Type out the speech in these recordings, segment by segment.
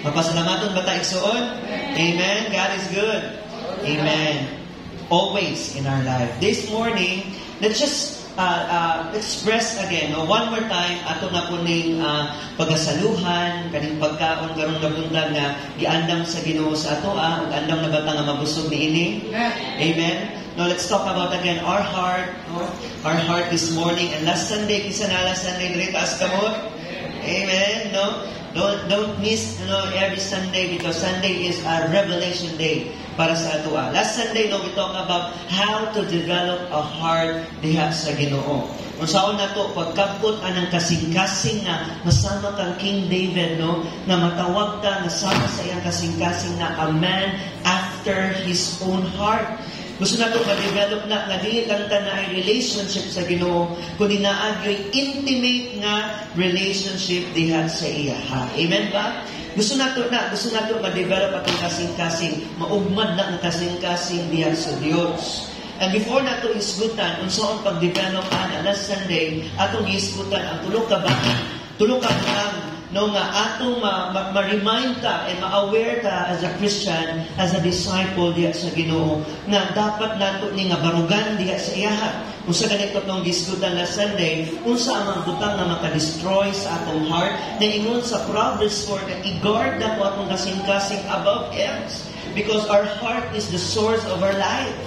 Mapasalamaton ba tayo igsuon? Amen. God is good. Amen. Always in our life. This morning, let's just express again, one more time, ato na po ning pagasaluhan, kaning pagkaon karon nga buntag nga giandam sa Ginoo sa ato, ug andam na bata nga mabusog niini. Amen. Now let's talk about again our heart, our heart this morning. And last Sunday, kinsa na last Sunday diri taas kamot? Amen. No, don't miss every Sunday, because Sunday is a revelation day para sa ato. Last Sunday, we talk about how to develop a heart diha sa Ginoo. Kung saan na to, pagkapot anang kasing-kasing na masama kang King David, na matawag ka, nasama sa iyang kasing-kasing na a man after his own heart. Gusto na ito ma-develop na dili lang ta na ay relationship sa Ginoo, kundi naagyo'y intimate nga relationship diha sa iya. Amen ba? Gusto na ito ma-develop atong kasing-kasing, maugmad na ang kasing-kasing diha sa Dios. And before na ito isgutan, unsaon pag-develop last Sunday, atong isgutan ang tulong ka ba? Tulong ka lang, nga atong ma-remind ta and ma-aware ta as a Christian, as a disciple diha sa Ginoo, na dapat nato ni nga barugan diha sa iyaha. Unsa ganito tong gisgutan last Sunday, unsa ang butang nga maka-destroy sa atong heart, na ingon sa Proverbs 4 na i-guard nato atong kasing-kasing above else, because our heart is the source of our life.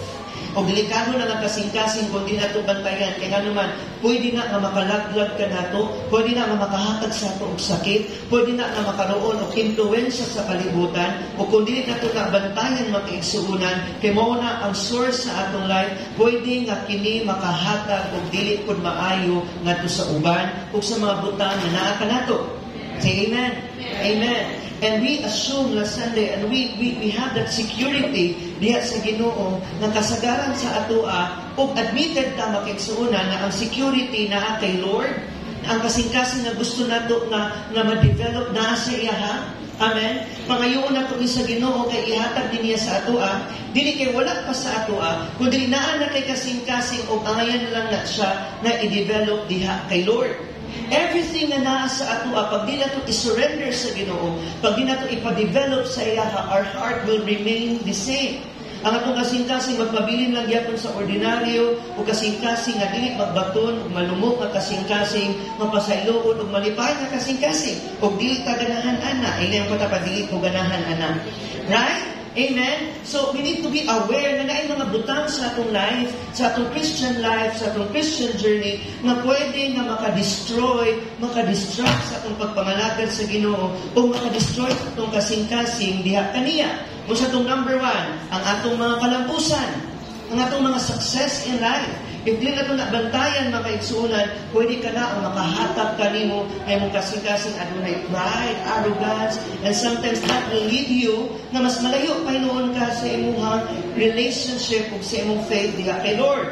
O delikado na nga kasing-kasing kung di nato bantayan. Kaya nga naman, pwede na nga makalaglag ka nato, pwede na nga makahatag sa ato og sakit, pwede na nga makaroon og influensya sa kalibutan, o kung di nato na bantayan makaigsuunan, kay mao na ang source sa atong life, pwede nga kini makahatag og dili pud maayo ngadto sa uban o sa mga butang na naa ka nato. Say amen. Amen. And we assume last Sunday, and we have that security diha sa Ginoo na kasagaran sa atoa, ug admitted ta makigsuunan na ang security na kay Lord, ang kasing-kasing na gusto nato nga ma-develop na sa iya. Amen. Pangayoon nato sa Ginoo kay ihatag din niya sa atoa, dili kay wala pa sa atoa, kundi naa na kay kasing-kasing ug angayan lang na siya na i-develop diha kay Lord. Everything na naa sa ato, pag di nato i-surrender sa Ginoo, pag di nato ipa-develop sa iyaha, our heart will remain the same. Ang atong kasing-kasing magpabilin lang yapon sa ordinaryo, o kasing-kasing nga dili magbaton, o malumok nga kasing-kasing, mapasayloon, o malipay nga kasing-kasing, o dili ta ganahan ana, ay na yung patapa dili ko ganahan ana. Right? Amen? So, we need to be aware na naay mga butang sa atong life, sa atong Christian life, sa atong Christian journey, na pwede nga maka-distract sa atong pagpangalagad sa Ginoo, o maka-destroy sa atong kasing-kasing diha kaniya. Kung sa atong number 1, ang atong mga kalampusan, ang atong mga success in life. If di na ito nabantayan, makaigsuunan, pwede ka na ang makahatag ka nimo ay mong kasing-kasing adunay pride, arrogance, and sometimes that will lead you na mas malayo pa noon ka sa imong relationship o sa imong faith diha kay Lord.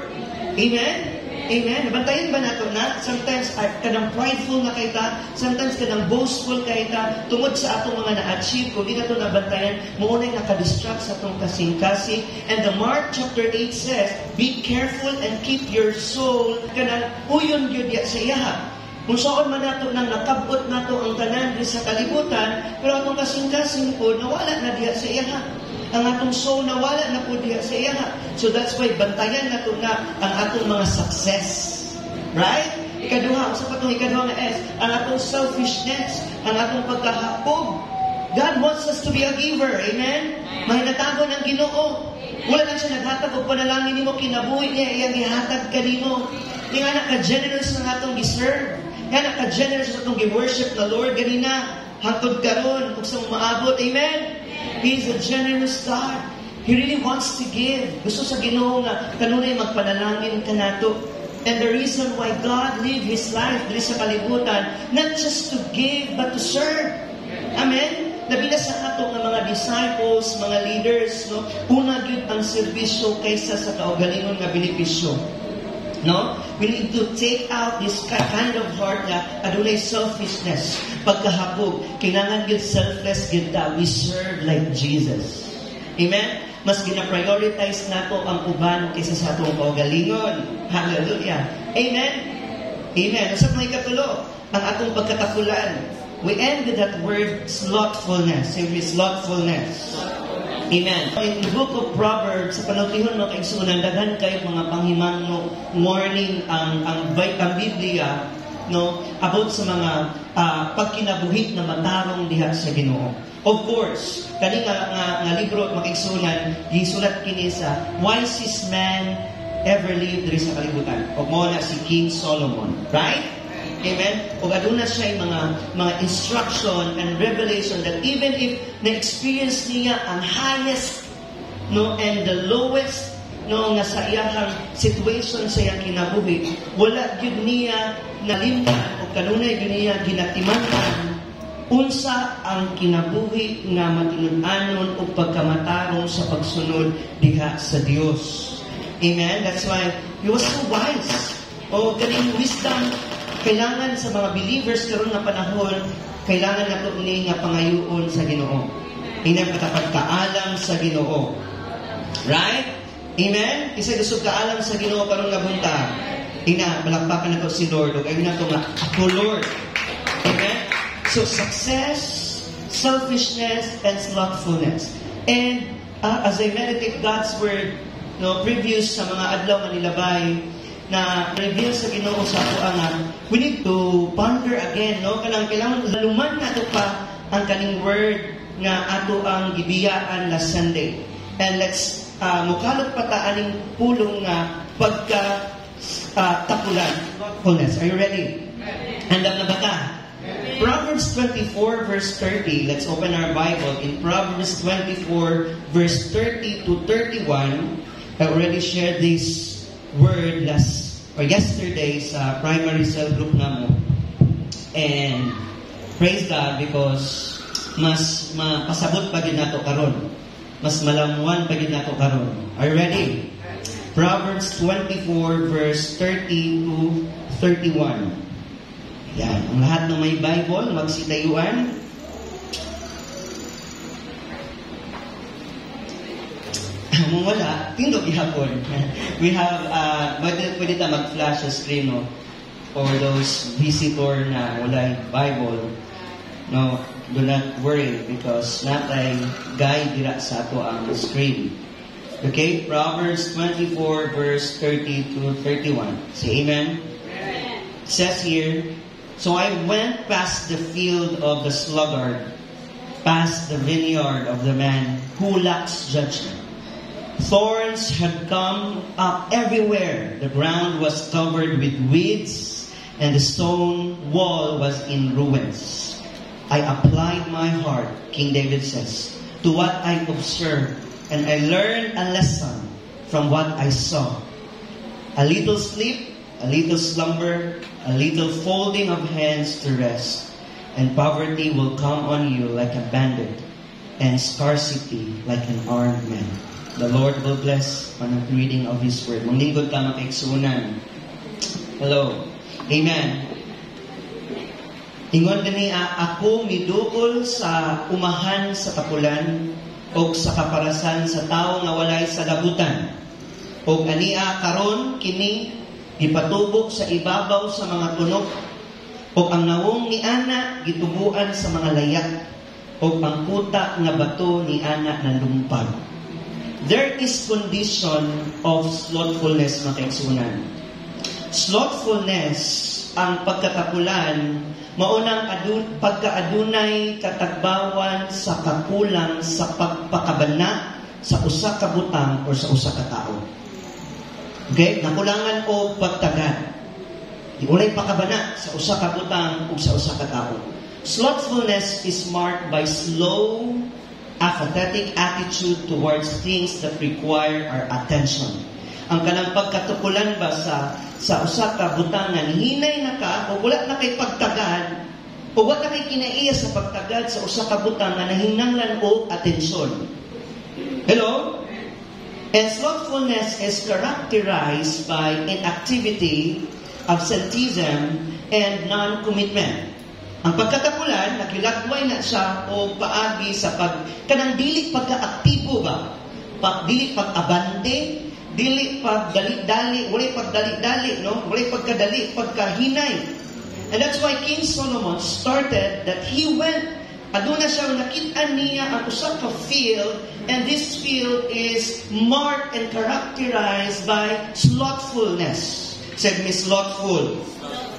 Amen? Amen? Nabantayan ba nato na? Sometimes kanang prideful na kita, sometimes kanang boastful kita, tungod sa atong mga na-achieve, kung di na ito nabantayan, maunay nakadistract sa atong kasing-kasing. And the Mark chapter 8 says, be careful and keep your soul, kanang uyon yun sa iyaha. Kung saan man nato nang nakabot nato ang tanan sa kalibutan, pero atong kasing-kasing po, nawala na diya sa iyaha. Ang atong soul nawala na po diha sa iya. So that's why bantayan nato nga ang atong mga success. Right? Ikaduha, sa patong ikaduha nga S, ang atong selfishness, ang atong pagkahapog. God wants us to be a giver. Amen? Mahinatago ng Ginoo. Wala lang siya naghatag o panalangin nimo, kinabuhi niya, iyang ihatag ka nimo. Di nga naka-generous ng atong giserve. Nga naka-generous ng atong gi-worship na Lord. Ganina, hangtod karon ug sa maabot. Amen? He's a generous God. He really wants to give. Gusto sa Ginoo nga kanunay magpanalangin ka nato. And the reason why God lived His life diri sa kalibutan, not just to give, but to serve. Amen? Nabila sa ato ng mga disciples, mga leaders, una gyud ang serbisyo kaysa sa kaugalingon nga benepisyo. No? We need to take out this kind of heart na adunay selfishness, pagkahapog. Kailangan gyud selfless gyud ta. We serve like Jesus. Amen? Mas gina-prioritize nato ang uban kaysa sa atong kaugalingon. Hallelujah. Amen? Amen. Sa mga ikatulo, ang atong pagkatakulan. we end with that word slothfulness. Say slothfulness. Amen. In the book of Proverbs, sa panutihon mga kaigsunan, daghan kayo mga panghimang warning ang Biblia about sa mga pagkinabuhi na matarong diha sa Ginoo. Of course, kani nga libro mga kaigsunan, gisulat kini sa wisest man ever lived diri sa kalibutan. O mo na si King Solomon, right? Amen? O aduna siya yung mga instruction and revelation that even if na-experience niya ang highest and the lowest nga sa iyang situation sa iyang kinabuhi, wala yun niya nalimtan o kanunay yun niya ginatimanan unsa ang kinabuhi nga matinud-anon o pagkamatarong sa pagsunod diha sa Dios. Amen? That's why he was so wise. O kaning wisdom kailangan sa mga believers karon nga panahon, kailangan nato ni nga pangayoon sa Ginoo. Amen, patapagkaalam sa Ginoo. Right? Amen? Isa gusto kaalam sa Ginoo karon nga bunta. Palakpakan nato si Lord. Ug ayun nato nga, ako Lord. Amen? So success, selfishness, and slothfulness. And as I meditate God's word, previous sa mga adlaw nga nilabay, na reveal sa Ginoo sa ato we need to ponder again, kailangan laluman nato pa ang kaning word nga ato ang gibiyaan last Sunday. And let's mukalot pa ta aning pulong nga pagka tapulan. Are you ready? Handa na ba ka? Proverbs 24 verse 30. Let's open our Bible in Proverbs 24 verse 30 to 31. I already shared this word yesterday sa primary cell group namo. And praise God because mas mapasabot pa gid nato karon. Mas malamuan pa gid nato karon. Are you ready? Proverbs 24 verse 30 to 31. Yan, ang lahat ng may Bible magsitayuan. Kung wala, tindog ihapon. We have, pwede ta mag-flash sa screen, for those visitor na wala Bible. No, do not worry because natay guide dira sa ato ang screen. Okay, Proverbs 24 verse 30 to 31. Say amen. It says here, so I went past the field of the sluggard, past the vineyard of the man who lacks judgment. Thorns had come up everywhere. The ground was covered with weeds, and the stone wall was in ruins. I applied my heart, King David says, to what I observed, and I learned a lesson from what I saw. A little sleep, a little slumber, a little folding of hands to rest, and poverty will come on you like a bandit, and scarcity like an armed man. The Lord will bless on the reading of His Word. Manglingkod ka makaigsunan. Hello. Amen. Ingon din ako midukol sa umahan sa kapulan o sa kaparasan sa tao nga walay sa labutan. O ania karon kini ipatubok sa ibabaw sa mga tunok o ang nawong ni ana gitubuan sa mga layak o pangkuta nga bato ni ana na lumpag. There is condition of slothfulness, mga kaigsunan. Slothfulness, ang pagkatapulan, maunang pagkaadunay katagbawan sa kakulang sa pagpakabana sa usa ka butang o sa usa ka tao. Okay? Nakulangan o pagtagad. Walay pakabana sa usa ka butang o sa usa ka tao. Slothfulness is marked by slow, apathetic attitude towards things that require our attention. Ang kanang pagkatukulan ba sa usa ka butangan, hinay na ka o wala na kay pagtagad o wala na kay kinaiya sa pagtagad sa usa ka butangan na hinanglan o atensyon. Hello? And slothfulness is characterized by inactivity, absenteeism, and non-commitment. Ang pagkatapulan, nakilagway na siya o paagi sa kanang dili pagka-aktibo ba? Dili pag-abante, dili pagdali-dali, walay pagdali-dali, no? Walay pagkadali, pagkahinay. And that's why King Solomon started that he went, aduna siya, nakita niya ang usa ka field, and this field is marked and characterized by slothfulness. Said me, slothful.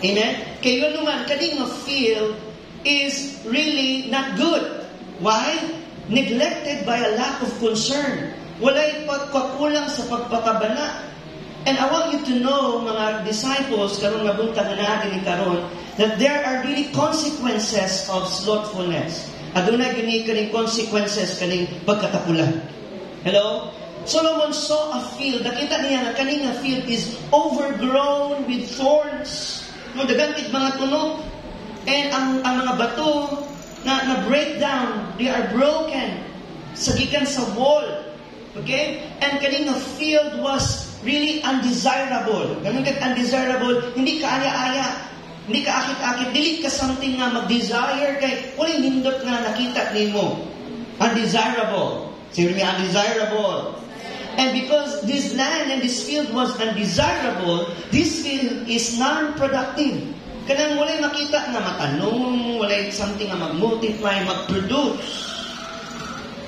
Amen? Kayo naman, kaning field is really not good. Why? Neglected by a lack of concern. Walay pagkakulang sa pagpakabana. And I want you to know, mga disciples, karong nabuntang na natin karon, that there are really consequences of slothfulness. Aduna gini kaning consequences kaning pagkatakulan. Hello? Solomon saw a field. Nakita niya na kaning field is overgrown with thorns. No, dagantig mga tunog. And ang mga bato na break down, they are broken. Sagikan sa wall. Okay? And kaning field was really undesirable. Ganun kat undesirable, hindi ka aya-aya, hindi ka akit-akit, dili ka something nga mag-desire kay walang hindot nga nakita nimo. Undesirable. Say me, undesirable. And because this land and this field was undesirable, this field is non-productive. Kanang walay makita nga matanong, walay something nga mag-multiply, mag-produce.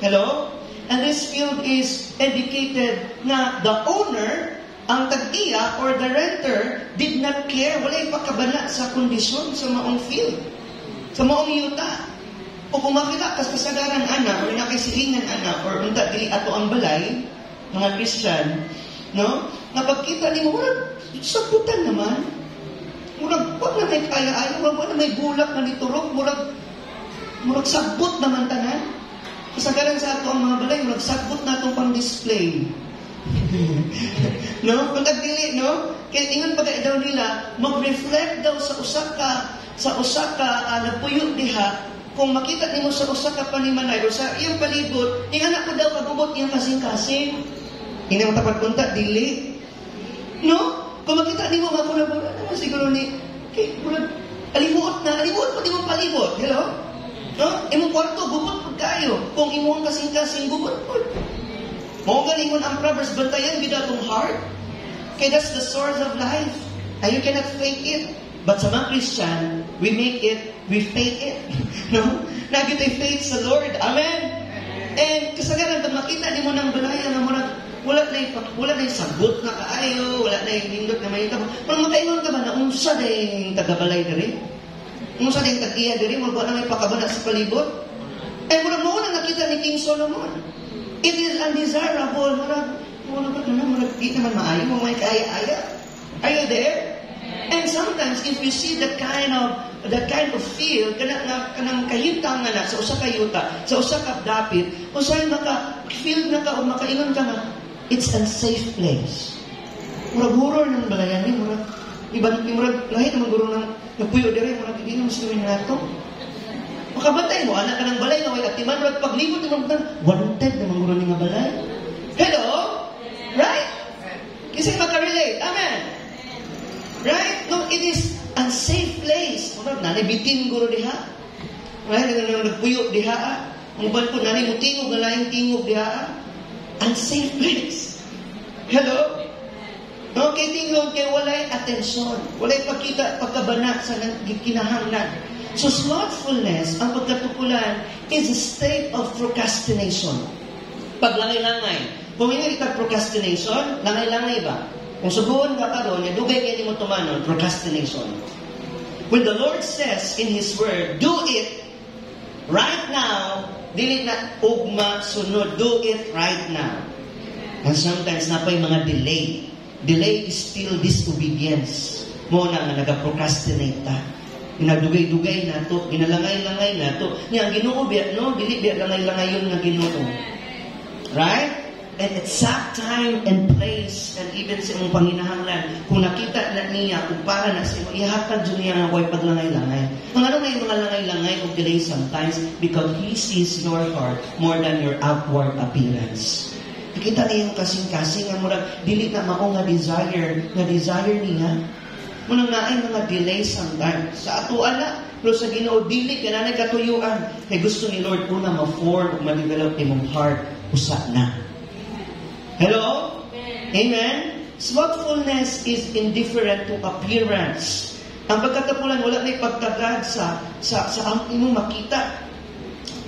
Hello? And this field is indicated na the owner, ang tag-iya or the renter, did not care. Walay pakabala sa kondisyon sa maong field. Sa maong yuta. O kung makita kasagaran anak, o nakisilingan anak, or unta dili ato ang balay, mga Christian, no? Napagkita ni mo, murag, sabutan naman. Murag, wag na may kaya-ayaw, wag na may bulak na niturok, murag sabot naman tanan. Kasagaran sa ato ang mga balay, nagsagbot na itong pang-display. No? Kung nagdili, no? Kaya ingon pa daw nila, mag-reflect daw sa usaka, nagpuyo diha, kung makita nimo sa usaka panimanay, o sa iyong palibot, anak ko daw kagubot iyong kasing-kasing. Hindi mo tapat punta, dili. No? Kung makita nimo, mapula-pula naman siguro ni, alimuot pa di mo palibot. Hello? No? Imong kwarto, gubot po kayo. Kung imong kasing-kasing, gubot po. Mao galingon ang Proverbs, bantayan gid atong heart. Kaya that's the source of life. And you cannot fake it. But sa mga Christian, we make it, we fake it. No? Nagitay faith sa Lord. Amen? And kasagaran, pag makita di mo ng balayan na wala na yung sagot na kaayo, wala na yung hindot na may ito. Kung makaingon ka ba na unsa na yung tagabalay na rin? Kung saan yung tag-iya diri, magwa na may pakabana sa palibot. Eh, murag mo na nakita ni King Solomon. It is undesirable. Murag di naman maayo, may kaya-aya. Are you there? And sometimes, if you see that kind of feel, kanang kahintang na sa usa ka yuta, sa usa ka dapit, usay maka-feel na ka o makaingon ka na, it's unsafe place. Murag horror ng balayan ni, murag lahit naman guro ng nagpuyo diri, murag hindi naman sinuwin na ito. Makabantay mo, anak ka ng balay na way atiman, murag paglibot naman wanted naman guro ni nga balay. Hello? Right? Kasi makarelate. Amen? Right? No, it is unsafe place. Murag nanibitin guro diha. Right? Nagpuyo diha. Ang ban po, nanay mo tingog, nalayang tingog diha. Unsafe place. Hello? No, kay tingog kay walay atensyon, walay pagkabana sa kinahanglan. So slothfulness, ang pagkatukulan, is a state of procrastination. Paglangay-langay. Kung hindi ka procrastination, langay-langay ba? Kung subuhan ka karon, dugay kayo mo tumanon, procrastination. When the Lord says in His Word, do it right now, dili na ugma sunod, do it right now. And sometimes napay mga delay. Delay is still disobedience. Mo na nga nag-procrastinate ta. Ginadugay-dugay na to, ginalangay-langay na to. Nga ang Ginoo biya, no? Dili biya langay-langay yun nga Ginoo. Right? And exact time and place and even sa imong panginahanglan. Kung nakita na niya, kung para na sa imo, ihatag dyan niya nga huwag paglangay-langay. Ang ano nga yung mga langay-langay o delay sometimes because He sees your heart more than your outward appearance. Kita niya yung kasing-kasing nga murag dili na mao nga desire niya. Munang naay mga delay sometimes. Sa ato ana, pero sa Ginoo dili kanang katuyuan. Kay gusto ni Lord una ma-form ug ma-develop imong heart usa na. Hello? Amen. Slothfulness is indifferent to appearance. Ang pagkatapulan, wala na ipagtagad sa imong makita.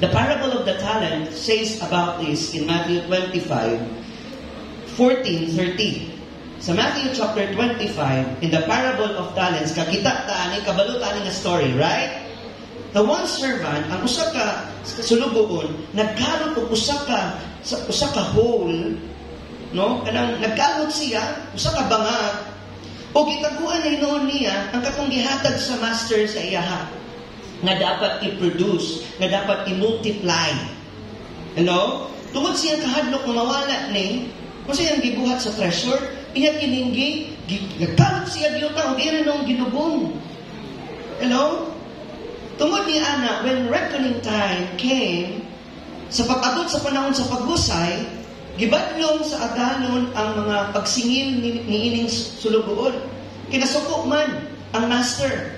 The parable of the talent says about this in Matthew 25:14-30. Sa Matthew chapter 25, in the parable of talents, kakita taani, kabalo taani nga story, right? The one servant, ang usa ka sulugoon, nagkalot og usa ka hole, no? Kanang nagkalot siya, usa ka bangag, o gitaguan na noon niya ang katong gihatag sa master sa iyaha nga dapat i-produce, nga dapat i-multiply. Ano? Tungod siyang kahadlok na mawala ni, kung siyang gibuhat sa treasure, iya kininggi, nagkalot siya giyotang, o iya nung ginubong. Hello? Tungod ni Ana, when reckoning time came, sa pag-abot sa panahon sa paghusay, gibadlong sa agalon ang mga pagsingil ni ining sulugoon. Kinasuko man ang master.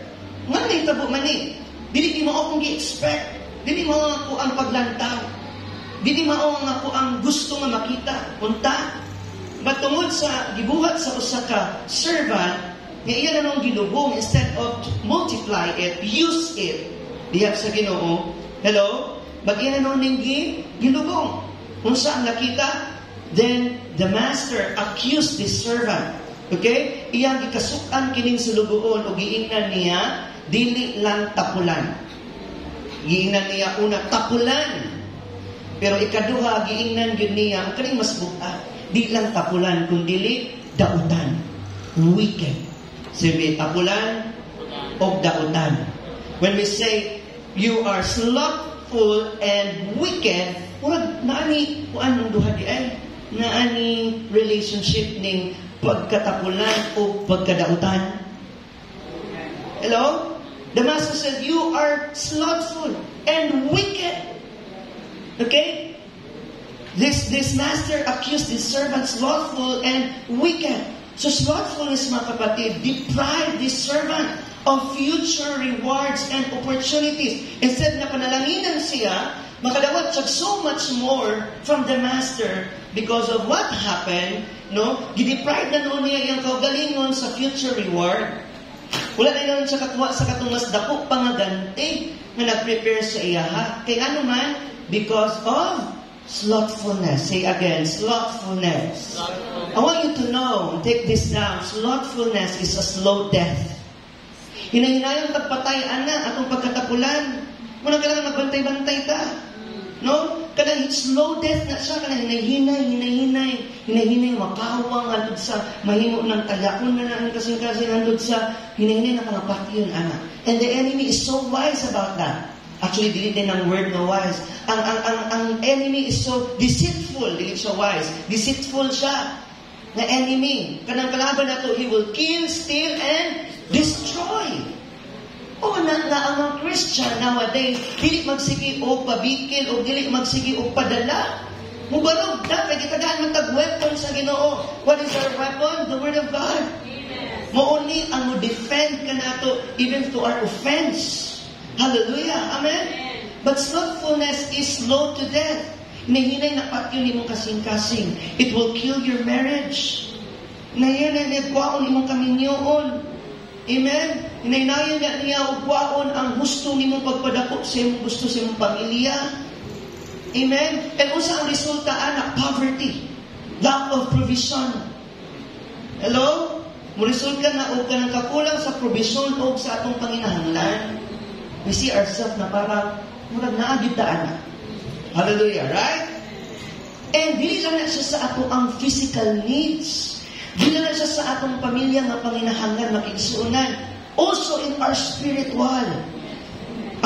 Nga na itabo man eh. Dili mo akong gi-expect. Dili mo ako ang paglantaw. Dili mo ako ang gusto nga makita. Unta. Matungod sa gibuhat sa usa ka servant, nga iya na nung ginubong, instead of multiply it, use it. Diyag sa Ginoo. Hello? Bagay na nung ginubong. Kung saan nakita, then the master accused this servant. Okay? Iyang gikasukan kining sulugoon o giingnan niya, dili lang tapulan. Giingnan niya una, tapulan. Pero ikaduha, giingnan yun niya, ang kaning mas buka, di lang tapulan, kundi dautan. Wicked. Sabi, tapulan o dautan. When we say, you are slothful and wicked, murag naani kuan ng duha di ay naani relationship ning pagkatapulan o pagkadautan. Hello? The master said, you are slothful and wicked. Okay? This master accused his servant slothful and wicked. So slothfulness, mga kapatid, deprived this servant of future rewards and opportunities. Instead na panalanginan siya, makadawat siya so much more from the master because of what happened, no? Gideprive na noon niya yung kaugalingon sa future reward. Wala na noon siya katuwa sa katong mas dako pangaganti na nag-prepare sa iyaha. Kaya ano man, because of slothfulness. Say again, slothfulness. I want you to know, take this down, slothfulness is a slow death. Hinahinayang tagpatayan na atong pagkatapulan. Muna kailangan magbantay-bantay ta. No? Kanang slow death na siya. Kanang hinahinay, makawang andod sa mahimo ng tagakon na ang kasing-kasing andod sa hinahinay na pangapati yun, ana. And the enemy is so wise about that. Actually, dili din ang word na wise. Ang enemy is so deceitful. Dili siya wise. Deceitful siya. Na enemy. Kanang kalaban na to, he will kill, steal, and destroy. O na ang mga Christian nowadays, dili magsigi o pabikil o dili magsigi o padala. Mubarog na, kaya kitagaan matag weapon sa Ginoo. What is our weapon? The Word of God. Mauni ang mo-defend ka nato even to our offense. Hallelujah. Amen? But slothfulness is slow to death. Nahinay na patyo ni mong kasing-kasing. It will kill your marriage. Nahinay na nagwaon imong kaminyoon. Amen? Hinainayan niya ugwaon ang gusto ni mong pagpadako sa imong gusto sa imong pamilya. Amen? And unsa ang resulta, anak? Poverty. Lack of provision. Hello? Muresulta na o ka ng kakulang sa provision o sa atong panginahanglan. We see ourselves na parang murag naagid ta anak. Hallelujah, right? And dili lang na siya sa ato ang physical needs. Dili lang siya sa atong pamilya nga panginahanglan makigsuunan. Also in our spiritual.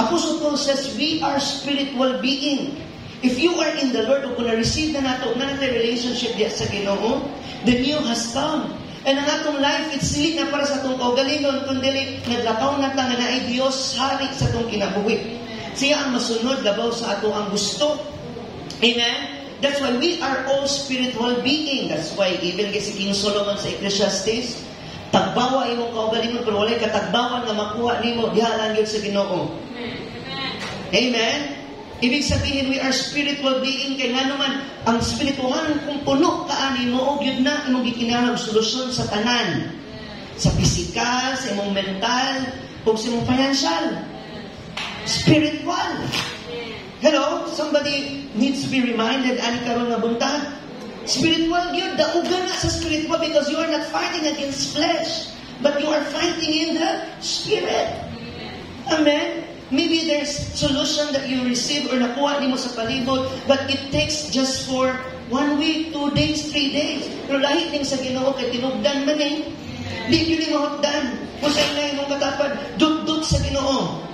Apostle Paul says, we are spiritual being. If you are in the Lord, o kung na-receive na nato na natin relationship diya sa Ginoo, the new has come. And ang atong life, it's sweet na para sa atong kaugalingon, kundi naglakaw na ta nga na ay Diyos hari sa atong kinabuhi. Siya ang masunod, labaw sa ato ang gusto. Amen? That's why we are all spiritual being. That's why even si King Solomon sa Ecclesiastes, tagbawa imong kaugalingon, pero walay katagbawan nga makuha nimo, dihalan yun sa Ginoo. Amen? Ibig sabihin, we are spiritual being, kaya nga naman, ang spirituhan kung puno ka ani mo, o yun na, imong gikinahanglan solusyon sa tanan. Sa physical, sa imong mental, o sa imong financial. Spiritual. Hello? Somebody needs to be reminded, ani karon nga buntag. Spiritual yun. Daugan na sa spiritual because you are not fighting against flesh, but you are fighting in the Spirit. Amen? Maybe there's solution that you receive or nakuha nimo sa palibot, but it takes just for 1 week, 2 days, 3 days. Pero lahi ning sa Ginoo kay tinugdan man eh. Di yun yung mahutdan. Kung sa inay mong katapad, dut-dut sa Ginoo.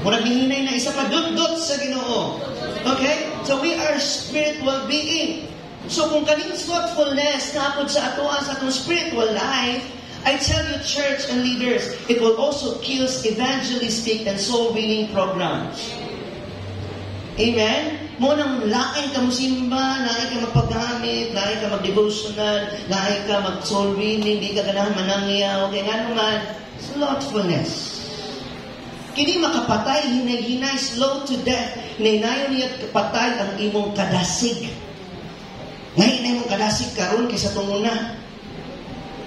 Murag hihinay na isa pa, dut-dut sa Ginoo. Okay? So we are spiritual being. So kung kaning slothfulness napod sa atoa sa atong spiritual life, I tell you, church and leaders, it will also kill evangelistic and soul-winning programs. Amen? Munang lain ka musimba, lain ka magpagamit, lain ka mag-devotional, lain ka mag-soul winning, di ka ganahan manangyaw, kaya nga naman, slothfulness. Kini makapatay, hinay-hinay, slow to death, hinay-nayon niya kapatay ang imong kadasig. Ngayon na imong kadasig karon kaysa tunguna.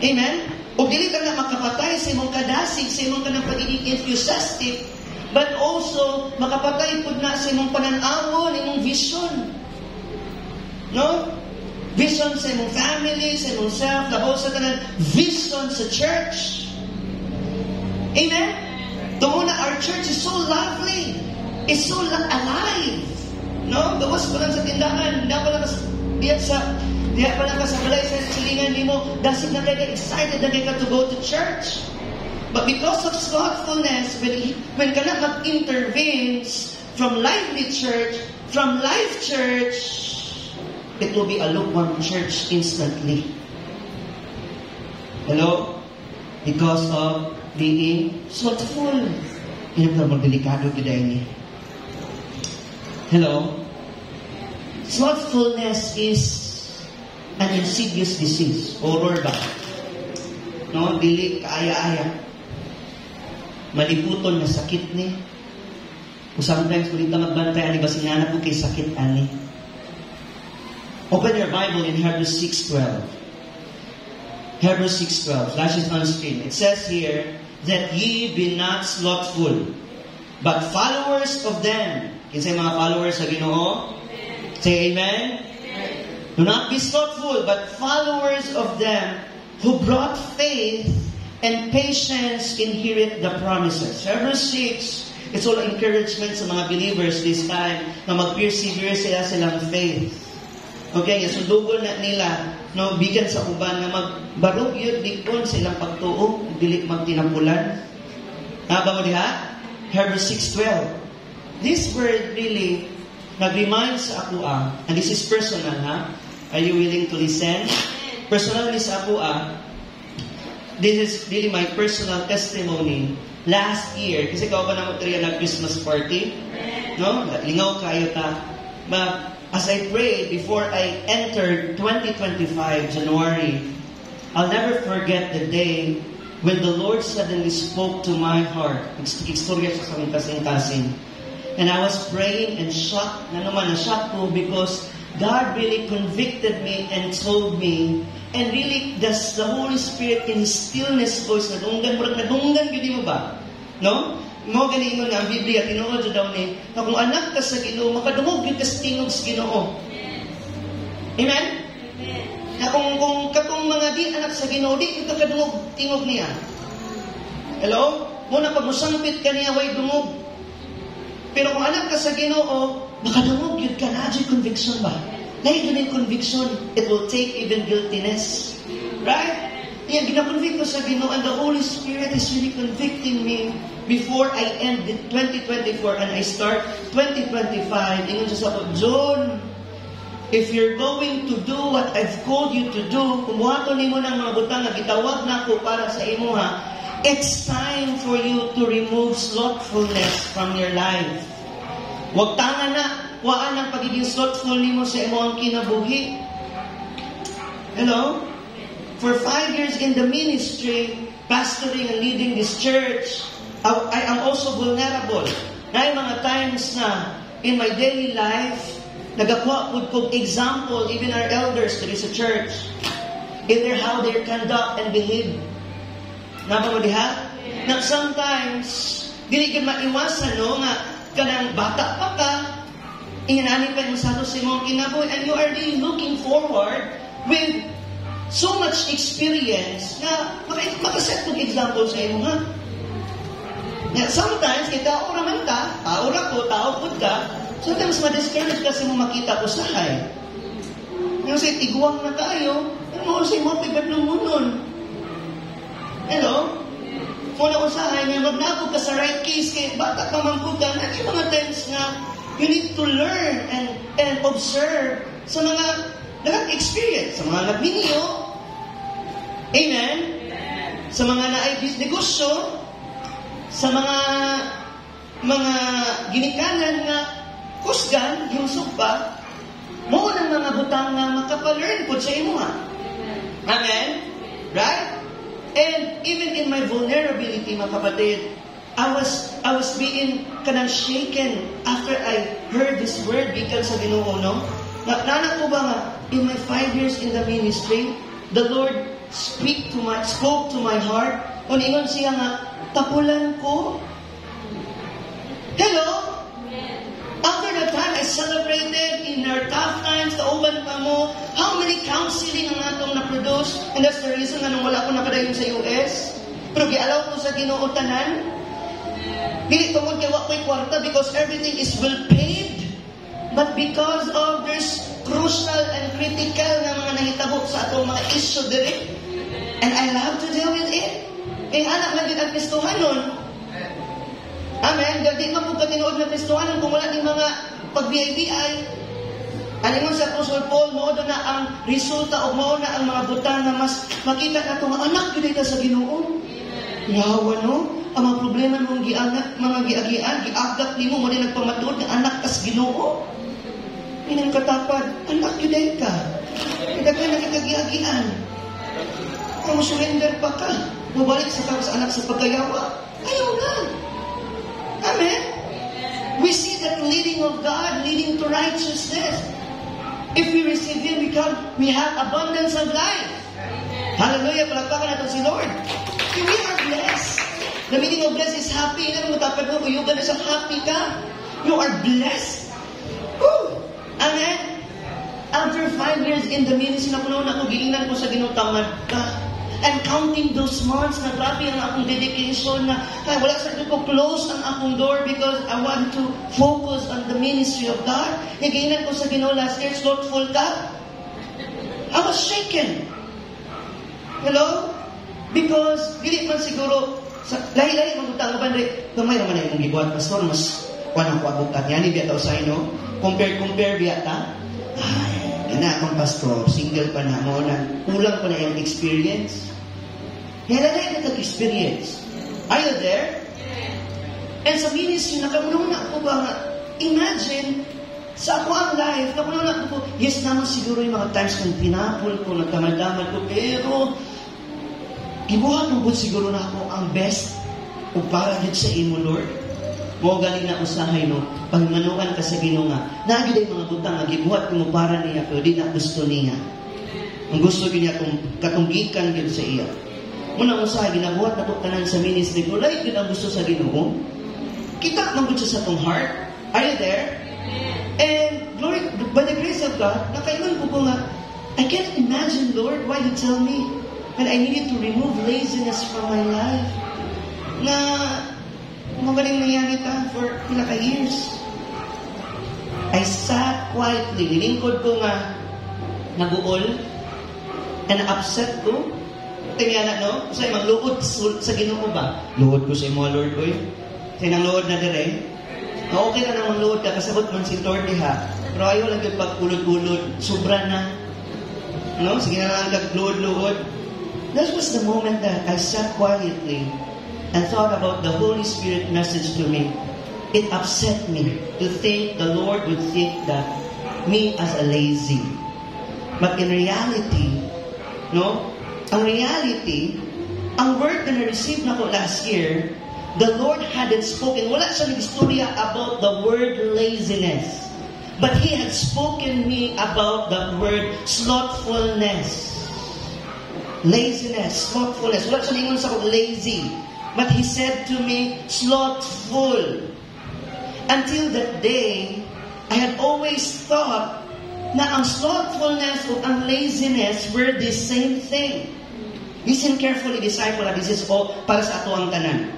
Amen? O dili ka na makapatay sa imong kadasig, sa imong kanang pagiging enthusiastic, but also, makapatay po na sa imong pananawon, imong vision. No? Vision sa imong family, sa imong self, labaw sa tanan, vision sa church. Amen? Tumuna, our church is so lovely. It's so alive. No? Gawas pa lang sa tindahan, diya pa lang ka sa balay sa silingan nimo, dasig na kayo excited na kayo to go to church. But because of slothfulness, when ka na mag-intervenes from lively church, from life church, it will be a lukewarm church instantly. Hello? Because of being slothful. Yan ang magdelikado today ni. Hello? Slothfulness is an insidious disease. Horror ba? No? Dili kaaya-aya. Maliputon na sakit ni. O sometimes, kung dito magbantay, ani ba sinanap ko kay sakit, ani? Open your Bible in Hebrews 6:12. Hebrews 6:12. Flash is on screen. It says here, that ye be not slothful, but followers of them. Kinsay mga followers sa Ginoo? Say amen? Amen. Do not be slothful, but followers of them who brought faith and patience inherit the promises. Hebrews 6, it's all encouragement sa mga believers this time na mag-persevere sila silang faith. Okay, sundugon na nila, no, bigan sa uban na magbarog yun dikon sa ilang pagtuo, dili magtinampulan. Ba mo diha? Hebrews 6:12. This word really nag-remind sa ako and this is personal, ha? Are you willing to listen? Personally sa ako this is really my personal testimony. Last year, kasi ikaw ba naman tayo nag-Christmas party? No? Lingaw kayo ta. But as I prayed before I entered 2025, January, I'll never forget the day when the Lord suddenly spoke to my heart. Istorya siya sa aming kasing-kasing. And I was praying and shocked. Na-shock ko because God really convicted me and told me, and really, the Holy Spirit in His stillness voice, nadunggan gudi mo ba? No? Mo ganin mo na ang Biblia, tinuod daw ni, na kung anak ka sa Ginoo, makadungog yun ka sa tingog sa Ginoo. Amen? Na kung katong mga di anak sa Ginoo, di ito kadungog tingog niya. Hello? Muna pag musampit ka niya, way dungog. Pero kung anak ka sa Ginoo, makadungog yun ka na, conviction ba? Dahil yun yung conviction, it will take even guiltiness. Right? Yan, ginakonvict ko sa Ginoo, and the Holy Spirit is really convicting me before I end 2024 and I start 2025. Ingon siya sa John, if you're going to do what I've called you to do, kumuhato nimo ng mga butang na gitawag na ako para sa imo, it's time for you to remove slothfulness from your life. Huwag tanga na, waan ang pagiging slothful nimo sa imo ang kinabuhi. Hello? For 5 years in the ministry, pastoring and leading this church, I am also vulnerable. Na mga times na in my daily life, nagakuha po kong example, even our elders that is a church, in their how they conduct and behave. Napa mo diha? Na sometimes, dili ka maiwasan, no, nga kanang bata pa ka, inani pa yung sa imong kinabuhi, and you are really looking forward with so much experience na makaset kong example sa imo nga. Sometimes, kita naman ka, tao po ka, sometimes ma-discourage kasi mo makita ko sahay. Kasi tiguang na tayo, ano sa imo, pibad ng munon. Hello? Muna usahay nga, magnabog ka sa right case, kaya bata ka mangkugan, at yung mga times nga, you need to learn and observe sa mga nag-experience, sa mga nagminyo, amen? Sa mga negosyo, sa mga ginikanan nga kusgan, yung sugpa, mo ng mga butang nga makapalearn po sa imo ha. Amen? Right? And even in my vulnerability, mga kapatid, I was being kind of shaken after I heard this word because sa Ginoo, no? Nanak ko ba nga, in my 5 years in the ministry, the Lord spoke to my heart, kung ingon siya nga, tapulan ko. Hello? After the time I celebrated in our tough times, kauban pa mo, how many counseling ang atong na-produce? And that's the reason nga nung wala ko nakadayon sa US. Pero gialaw ko sa Ginoo tanan. Dili tungod kay wa ko'y kwarta because everything is well paid. But because of there's crucial and critical na mga nahitabo sa atong mga issue diri. And I love to deal with it. Anak na din ang Kristohan nun. Amen. Di man po katinood na Kristohan kung wala din mga pag-BI-BI. Alingon sa Apostle Paul, mo na ang resulta o mo na ang mga butang na mas makita na itong anak yun ka sa Ginoo. Yawa, no? Ang mga problema mong gianak, mga giagian, giagak ni mo din nagpamatuod na anak kas Ginoo. Inang katapad, anak yun ka. Kita ka nakikagiagian. Kung surrender pa ka, mabalik sa anak sa pagkayawa. Ayaw na. Amen? We see that leading of God, leading to righteousness. If we receive Him, we have abundance of life. Hallelujah, palakpakan natin si Lord. We are blessed. The meaning of blessed is happy. Ano mo tapad mo, uyugan na siya, happy ka. You are blessed. Woo! Amen? After 5 years in the ministry, nakunaw na ako, giingnan ko sa ginutamad ka. And counting those months na grabe ang akong dedication na kaya wala sa ko close ang akong door because I want to focus on the ministry of God. Nagiinan ko sa Ginoo last year, slothful ka. I was shaken. Hello? Because, dili man siguro, lahi-lahi magutang ba rin, gamay naman na yung gibuhat, pastor, mas wanang kuwabukat yan, biya tao sa inyo, compare biya ta. Ay, na akong pastor, single pa na mo, kulang pa na yung experience. Kaya na experience. Are you there? And sa ministry, nakamunaw na ako ba nga, imagine, sa ako ang life, nakamunaw na ako, yes naman siguro yung mga times kung pinapol ko, nagkamaldamal ko, pero, ibuhat mo po siguro na ako ang best o para dito sa imo, Lord. Mo galing na usahay, no? Pagmanukan ka sa Ginoo nga, nagid ay mga butang, nagibuhat mo para niya, pero di na gusto niya. Ang gusto niya kung katunggikan yun sa iya. Muna usahay, ginabuhat na ito tanan sa ministry ko, like yun ang gusto sa Ginoo. Kita man sa itong heart. Are you there? And, Lord, by the grace of God, nakailan ko nga, I can't imagine, Lord, why you tell me that I needed to remove laziness from my life. Na, magaling nangyari ta for pila ka years. I sat quietly. Nilingkod ko nga naguol and upset ko. Tingnan no? Kasi magluod sa Ginoo ba? Luod ko sa imo, Lord, oy. Sinang luod na dire. Na okay na naman luod ka, kasabot man si Lord diha. Pero ayaw lang yung pag-ulod-ulod. Sobra na. No? Sige na lang kag-luod-luod. That was the moment that I sat quietly and thought about the Holy Spirit message to me. It upset me to think the Lord would think that me as a lazy. But in reality, no? Ang reality, ang word na na-receive na ko last year, the Lord hadn't spoken. Wala siya nag-istorya about the word laziness. But He had spoken me about the word slothfulness. Laziness, slothfulness. Wala siya lingon sa lazy. But he said to me, slothful. Until that day, I had always thought na ang slothfulness o ang laziness were the same thing. Listen carefully, disciple. This is all para sa ato ang tanan.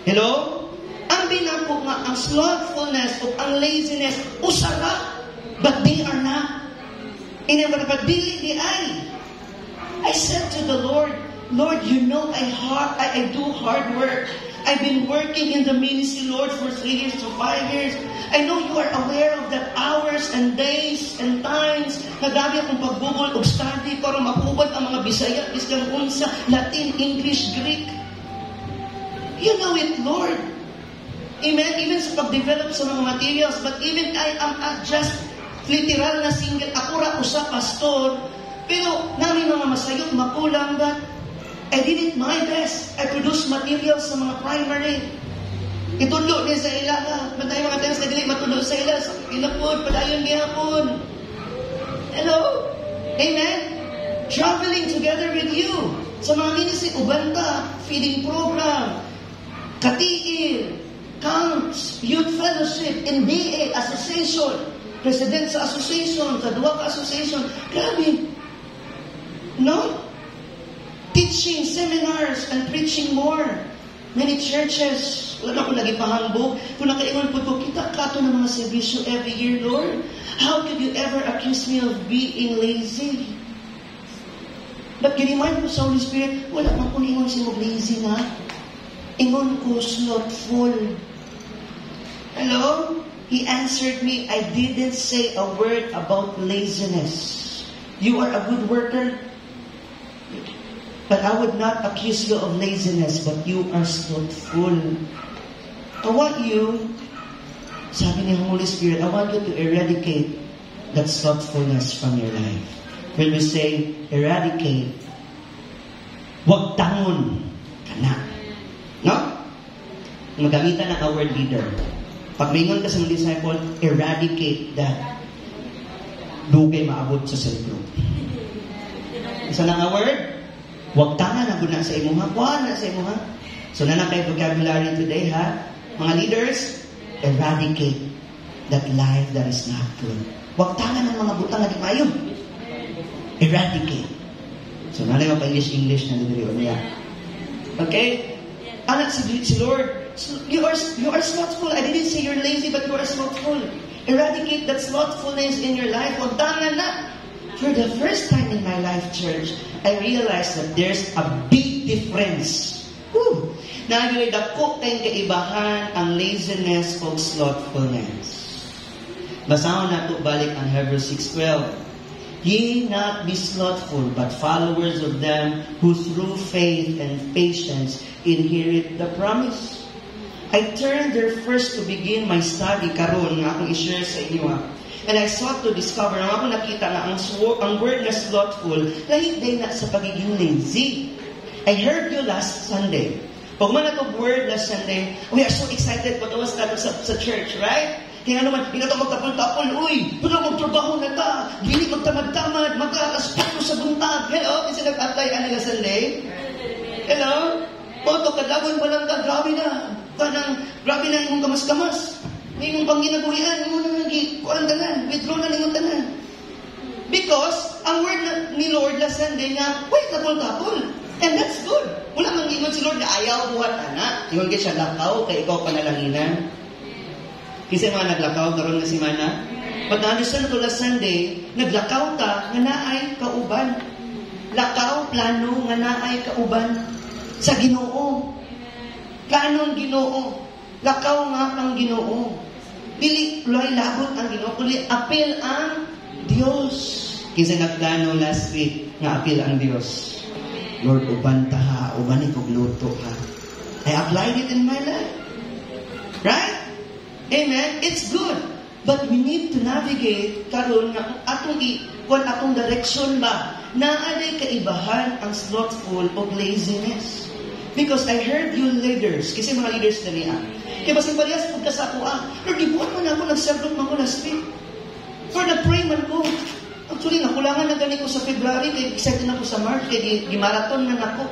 Hello? Ang binako nga, ang slothfulness o ang laziness, usara. But they are not. But dili di ay. I said to the Lord, Lord, you know I do hard work. I've been working in the ministry, Lord, for 3 years to 5 years. I know you are aware of that hours and days and times na dami akong pagbubol o study para mapubad ang mga Bisaya, Biskan Unsa, Latin, English, Greek. You know it, Lord. Amen? Even sa pag-develop sa mga materials, but even I am just literal na single. Ako ra usa pastor, pero namin mga masayot, makulang that I did it my best. I produced materials sa mga primary. Itudlo niya sa ila ha. Matay mga times na dili matudlo sa ila. Sa ilapod, padayon gihapon. Hello? Amen? Traveling together with you. Sa mga ministry, ubanta, feeding program, katiil, camps, youth fellowship, NDA, association, president sa association, kadua ka association. Grabe. No? Teaching, seminars, and preaching more. Many churches, wala na akong nagipahambog. Kung nakaingon po ito, kita kato ng mga servisyo every year, Lord. How could you ever accuse me of being lazy? But ginimind ko sa Holy Spirit, wala man kung ingon siya mo lazy na. Ingon ko, slothful. Hello? He answered me, I didn't say a word about laziness. You are a good worker. But I would not accuse you of laziness, but you are slothful. I want you, sabi ng Holy Spirit, I want you to eradicate that slothfulness from your life. When we say, eradicate, wag tangon ka na. No? Magamitan ng our leader. Pag mingon ka sa mga disciple, eradicate that. Dugay maabot sa cerebro. Isa na nga word? Huwag tangan na guna sa imo ha. Kuha na sa imo ha. So na kay vocabulary today ha. Mga leaders, eradicate that life that is not good. Huwag tangan ng mga butang na di mayo. Eradicate. So na lang pa-English na dito niya. Okay? Anak si Lord, you are slothful. I didn't say you're lazy, but you are slothful. Eradicate that slothfulness in your life. Huwag tangan na. For the first time in my life, church, I realized that there's a big difference. Nagilay dako tayong kaibahan ang laziness o slothfulness. Basahon na ito balik ang Hebrews 6:12. Ye not be slothful, but followers of them who through faith and patience inherit the promise. I turned there first to begin my study karon nga akong i-share sa inyo and I sought to discover, nang ako nakita na ang word na slothful, lahigday na sa pagiging lazy. I heard you last Sunday. Pag man ito word last Sunday, we are so excited but was natin sa church, right? Kaya naman, hindi na ito magtapol-tapol, uy, pula magtrabaho na ta, hindi magtamad-tamad, magkakaspito sa buntag. Hello? Kasi nag-apply ka nila Sunday? Hello? Oto, kadagon pa lang ka, grabe na. Grabe na yung kamas-kamas. Ngayong pang ginagurian, mo na nag-kuan tanan, withdraw na ninyo tanan. Because, ang word ni Lord last Sunday nga, wait, tapol-tapol. And that's good. Wala mang ingon si Lord na ayaw buhat anak. Ingon kayo siya lakaw, kay ikaw panalanginan. Kasi mga naglakaw, karoon na si Mana. But na-understand ko last Sunday, naglakaw ta, nga naay kauban. Lakaw, plano, nga naay kauban. Sa Ginoo. Plano ang Ginoo. Lakaw nga ang Ginoo. Dili loy labot ang Ginoo, kundi apil ang Dios. Kinsa nagplano last week nga apil ang Dios. Lord, uban ta ha, uban ni kog luto ha. I applied it in my life. Right? Amen. It's good. But we need to navigate karon nga atong direction ba naaday kaibahan ang slothful o laziness. Because I heard you leaders, kasi mga leaders na niya. Kaya basing parehas po ka sa ako, Lord, ibuhat mo na ako, nag-serve man ko last week. For the pray man ko. Actually, nakulangan na gani ko sa February, kaya excited na ko sa March, kaya gi-marathon na nako.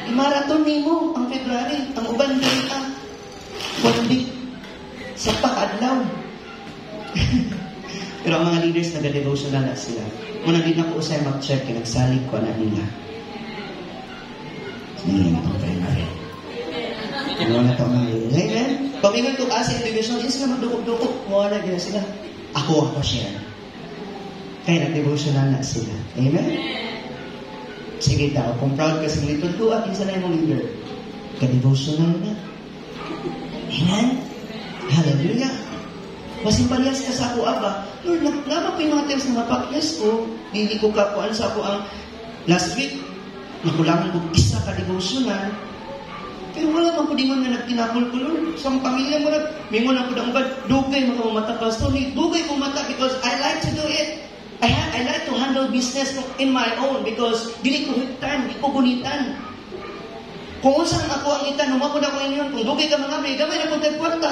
I-marathon nimo ang February, ang uban dali ka. 1 week. Sa pakadlaw. Pero ang mga leaders nag-devotional na sila. Muna din ako usay mag-check, nagsalig ko na nila. Sige, matapay na rin. Ano na ito mga amen? Pamingan ko kasi individual, hindi sila magdukok-dukok. Muna na sila. Ako share. Kaya nag-devotional na sila. Amen? Sige daw, kung proud ka sa little to, at isa na yung leader. Ka-devotional na. Amen? Hallelujah. Masing parehas ka sa ako, Aba. Lord, naman ko yung mga times na mapakyas ko. Hindi ko kapuan sa ako ang last week. Nakulangan ko isa ka-devotional. Pero wala man ko di man na nagtinapol ko, Lord. Sa pamilya mo na, mingon ako ng ubad, dugay mo ka mamata, Pastor. Dugay ko mata because I like to do it. I like to handle business in my own because dili ko hitan, di ko gunitan. Kung saan ako ang itan, humapod ako inyon. Kung dugay ka mga may, gamay na kong tagpuerta.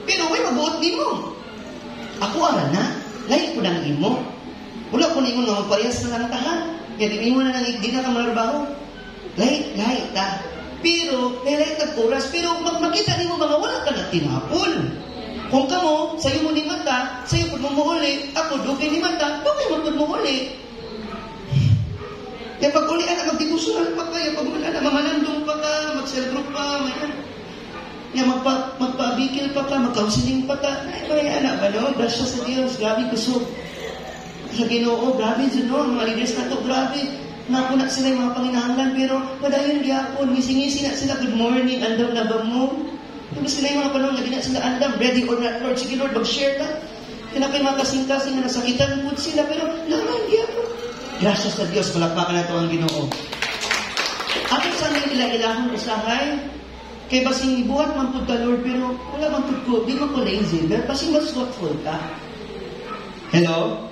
Pero may mabuot din mo. Ako ara na, lahi ko nang imo. Wala ko na imo nga magparehas na lang tahan. Kaya di mo na nang di na ka malarbaho. Lahi ta. Pero, lahi tag oras. Pero makita nimo mga wala ka na tinapol. Kung kamo, sa'yo mo ni mata, sa'yo pag mo uli, ako dugay ni mata, dugay mo pag mo uli. Kaya pag uli, magdibusunan pa kayo, pag uli, mamalandong pa ka, mag-cell-group pa, may magpabikil pa ka, magkaunsiling pa ka, ay, anak ba, no? Grasya sa Diyos, grabe kusog. Sa Ginoo, grabe dyan, no? Mga leaders na to, grabe. Nakuna sila yung mga panginahanglan, pero padayon gyapon, ngisi-ngisi na sila, good morning, andam na ba mo? Tapos sila yung mga panahon na di na sila andam, ready or not, Lord, sige Lord, mag-share ka. Kinapay mga kasing-kasing na nasakitan po sila, pero naman gyapon. Gracias sa Diyos, palakpakan na ito ang Ginoo. Ato sa mga ila-ilahang usahay, kay basing ibuhat man po ka, Lord, pero wala man po ko, di man ko lazy, pero basing mas thoughtful ka. Hello?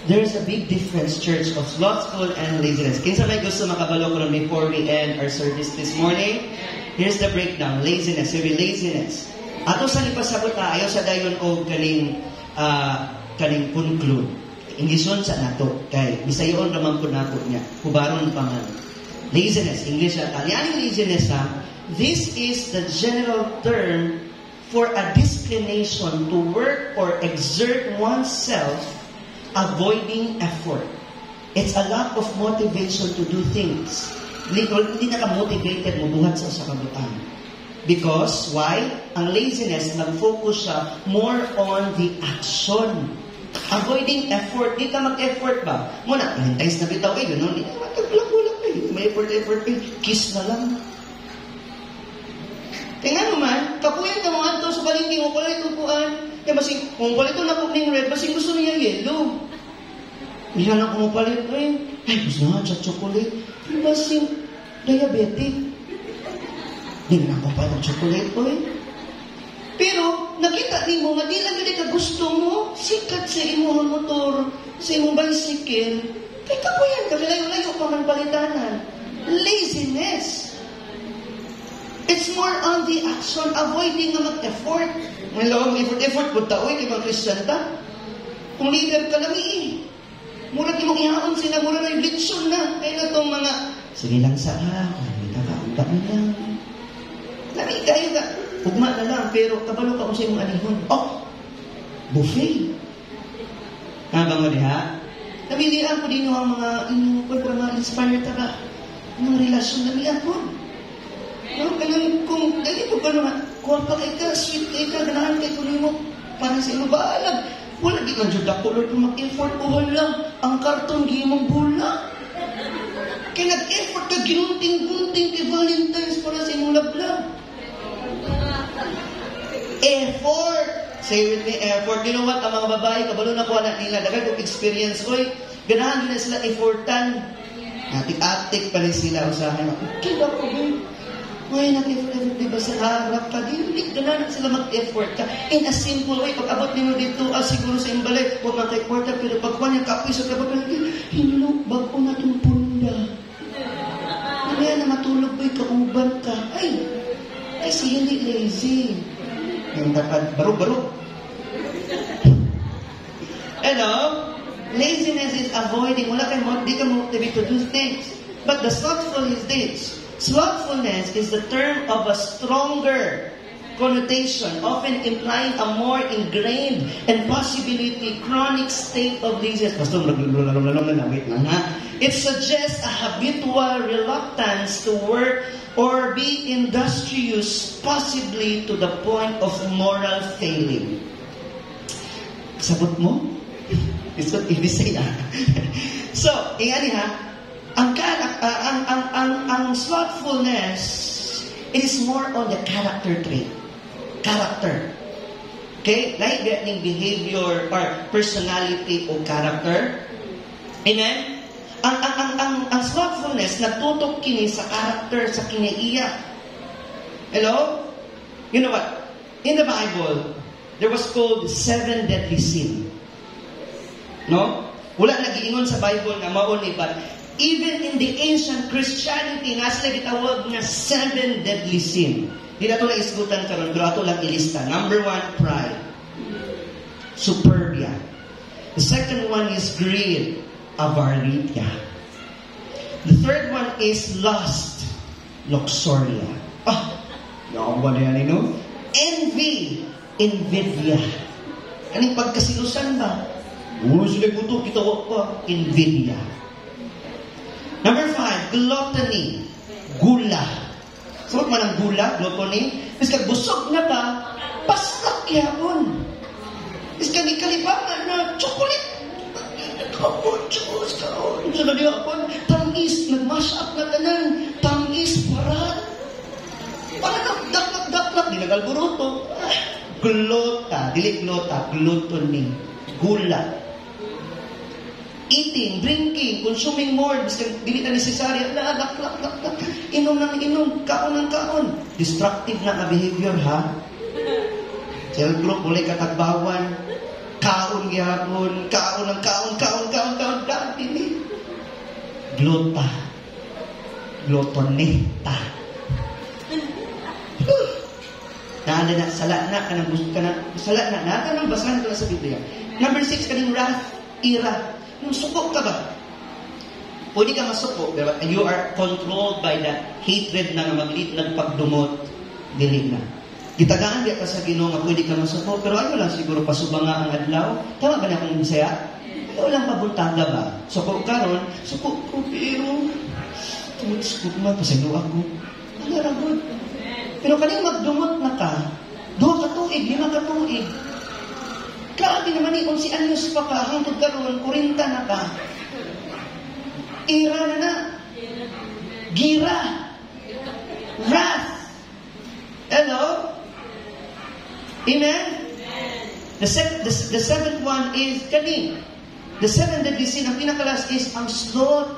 There is a big difference, church, of slothful and laziness. Kinsa may gusto makabalo ko before we end our service this morning? Here's the breakdown. Laziness. Here laziness. Ato sa lipasabot ayaw sa dayon o kaning conclude. Ingleson sa nato. Kay bisayon naman po nato niya. Hubaron pa man. Laziness. English at Italian laziness ha. This is the general term for a disinclination to work or exert oneself, avoiding effort. It's a lack of motivation to do things. Hindi na ka-motivated mo buhat sa kabutan. Because, why? Ang laziness, nag-focus siya more on the action. Avoiding effort. Di ka mag-effort ba? Muna, times na bitaw kayo, no? Di ka mag-bulak-bulak kayo. May effort kayo. Kiss na lang. Kaya naman, kapuyan ka mo ato sa palingking mo pala itupuan. Kaya basing, kung pala ito nakupning red, basing gusto niya yellow. Hindi na kung palit ko eh. Ay, gusto nga, chocolate. Basing, diabetic. Hindi na kung palit chocolate ko eh. Pero, nakita ni mo, nga di lang ka gusto mo, sikat sa imong motor, sa imong bicycle, kaya kapuyan ka, layo-layo pa man palitanan. Laziness. It's more on the action, avoiding nga mag-effort. May lawang effort, buta, uy, di ba Christian ta? Kung leader ka lang mula di mong ihaon sila, mula na yung litson na. Kaya na itong mga, sige lang sa may kakaunta na lang. Lami kayo ka, ugma na lang, pero kabalo ka kung sa imong anihon. Oh, buffet. Kabang mo diha? Nabilihan ko din yung mga inspire taga, ng relasyon na niya ko. No, kailan kung ganito pa naman, kung pa ka, sweet ka, ganahan kayo mo, para sa imo baalag. Wala di ka dyan ako, Lord, kung mag-effort ko lang, ang karton di mong bula. Kaya nag-effort ka, ginunting-gunting kay Valentine's para sa imong love-love. Effort! Say with me, effort. You know what, ang mga babae, kabalo na ko anak nila, dagat kong experience, oy, ganahan nila sila effortan. Atik-atik pa rin sila, usahan ako, kaya ko, Uy, nag-effort, diba sa harap ka? Hindi na sila mag-effort ka. In a simple way, pag abot nyo dito, siguro sa imbalay, huwag mag-effort ka, pero pag kanya kapoy sa kapag, hinulog, bago na itong punda. Hindi na matulog ba'y kauban ka? Ay, si hindi lazy. Yung dapat, barug-barug. Hello? Laziness is avoiding. Wala kayo, di ka motivate to do things. But the slothful is this. Slothfulness is the term of a stronger connotation, often implying a more ingrained and possibility chronic state of laziness. Wait lang ha. It suggests a habitual reluctance to work or be industrious, possibly to the point of moral failing. Sabot mo? It's what it is say. So, ingani ha, ang slothfulness, it is more on the character trait. Character. Okay? Like that ng behavior or personality o character. Amen? Ang slothfulness, natutok kini sa character, sa kinaiya. Hello? You know what? In the Bible, there was called 7 deadly sin. No? Wala nagiingon sa Bible nga mao ni, but even in the ancient Christianity, nga sila gitawag nga 7 deadly sin. Di na ito lang isgutan karon, pero ito lang ilista. Number 1, pride. Superbia. The second one is greed. Avaritia. The third one is lust. Luxuria. Yung ba yan, no? Envy. Invidia. Anong pagkasilusan ba? Sila buto, kita pa. Invidia. Number 5, gluttony. Gula. Sabot man ang gula, gluttony. Mas kagbusog na ka, paslak yapon. Mas kalipangan na chocolate. Kapon, chocolate kaon. So na yapon, tamis, nag-mash up na tanan. Tamis, parat. Para daklak, di nagalburuto. Glota, dili glota, gluttony. Gula. Eating, drinking, consuming more, dili na necessary, lak, inom ng inom, kaon ng kaon. Destructive na ka behavior, ha? Cell group, ulay katagbawan, kaon gyapon, kaon ng kaon, dati. Glota. Glotoneta. Na, sala na, sala na basahan ko na sa Biblia. Number 6, kaning wrath, ira. Suko ka ba? Pwede ka masuko, pero you are controlled by that hatred na maglit nagpagdumot, dili na. Gitagaan di ka sa Ginoo nga pwede ka masuko, pero ayaw lang siguro pasubanga ang adlaw. Tama ba na akong bisaya? Ayaw lang pabuntaga ba? Suko karon, suko ko, pero suko ko man, pasalo ako. Ang haragod. Pero kaning magdumot na ka, 2 ka tuig, 5 ka tuig. Grabe naman kung si anyos pa ka, hangtod karon 40 na ka. Ira na. Gira. Wrath. Hello? Amen? The seventh one is kani. The 7 deadly sin, ang pinakalas is ang sloth.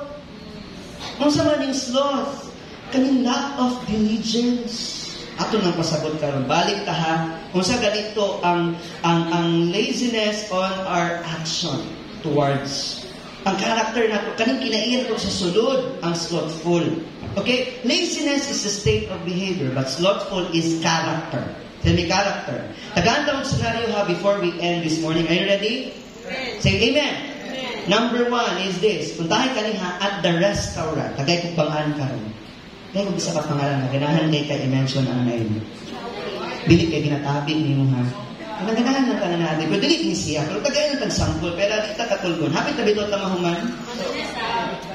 Ang sama ng sloth, kaning lack of diligence. Ato nang pasagot karon. Balik ta ha. Kung sa ganito ang laziness on our action towards ang character nato kaning kinaiyan to sa sulod ang slothful. Okay? Laziness is a state of behavior, but slothful is character. Tell me character. Tagaan ta og scenario ha before we end this morning. Are you ready? Yes. Say amen. Amen. Number 1 is this. Puntahan kani ha at the restaurant. Tagay ko pangan karon. Kaya kung isa ka pangalan na ganahan kay i-mention ang name. Dili kay ginatabi niyo ha. Ganahan na ka na natin. Pero dili ni siya. Pero tagay na tag-sample. Pero kita katulgon. Hapit na bito tamahuman?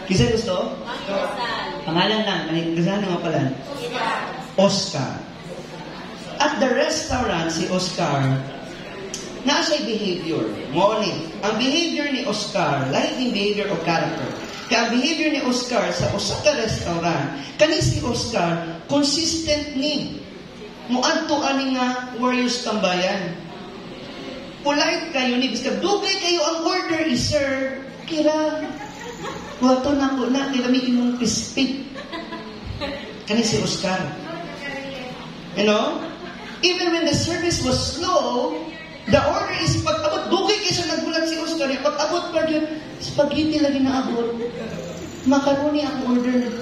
Kisa gusto? Pangalan lang. Gasahan nga pala. Oscar. At the restaurant, si Oscar, nasa behavior. Morning. Ang behavior ni Oscar, like yung behavior of character. Kaya ang behavior ni Oscar sa Osaka restaurant, kani si Oscar, consistent ni. Muadto ani nga warriors tambayan. Polite kayo ni, biskag dugay kayo ang order is sir. Kira, wato na ko na, kilami imong pispik. Kani si Oscar. You know? Even when the service was slow, the order is pag-abot. Dugay kayo sa nagbulat si Oscar. Pag-abot pa yun, spaghetti lagi na abot. Macaroni ang order.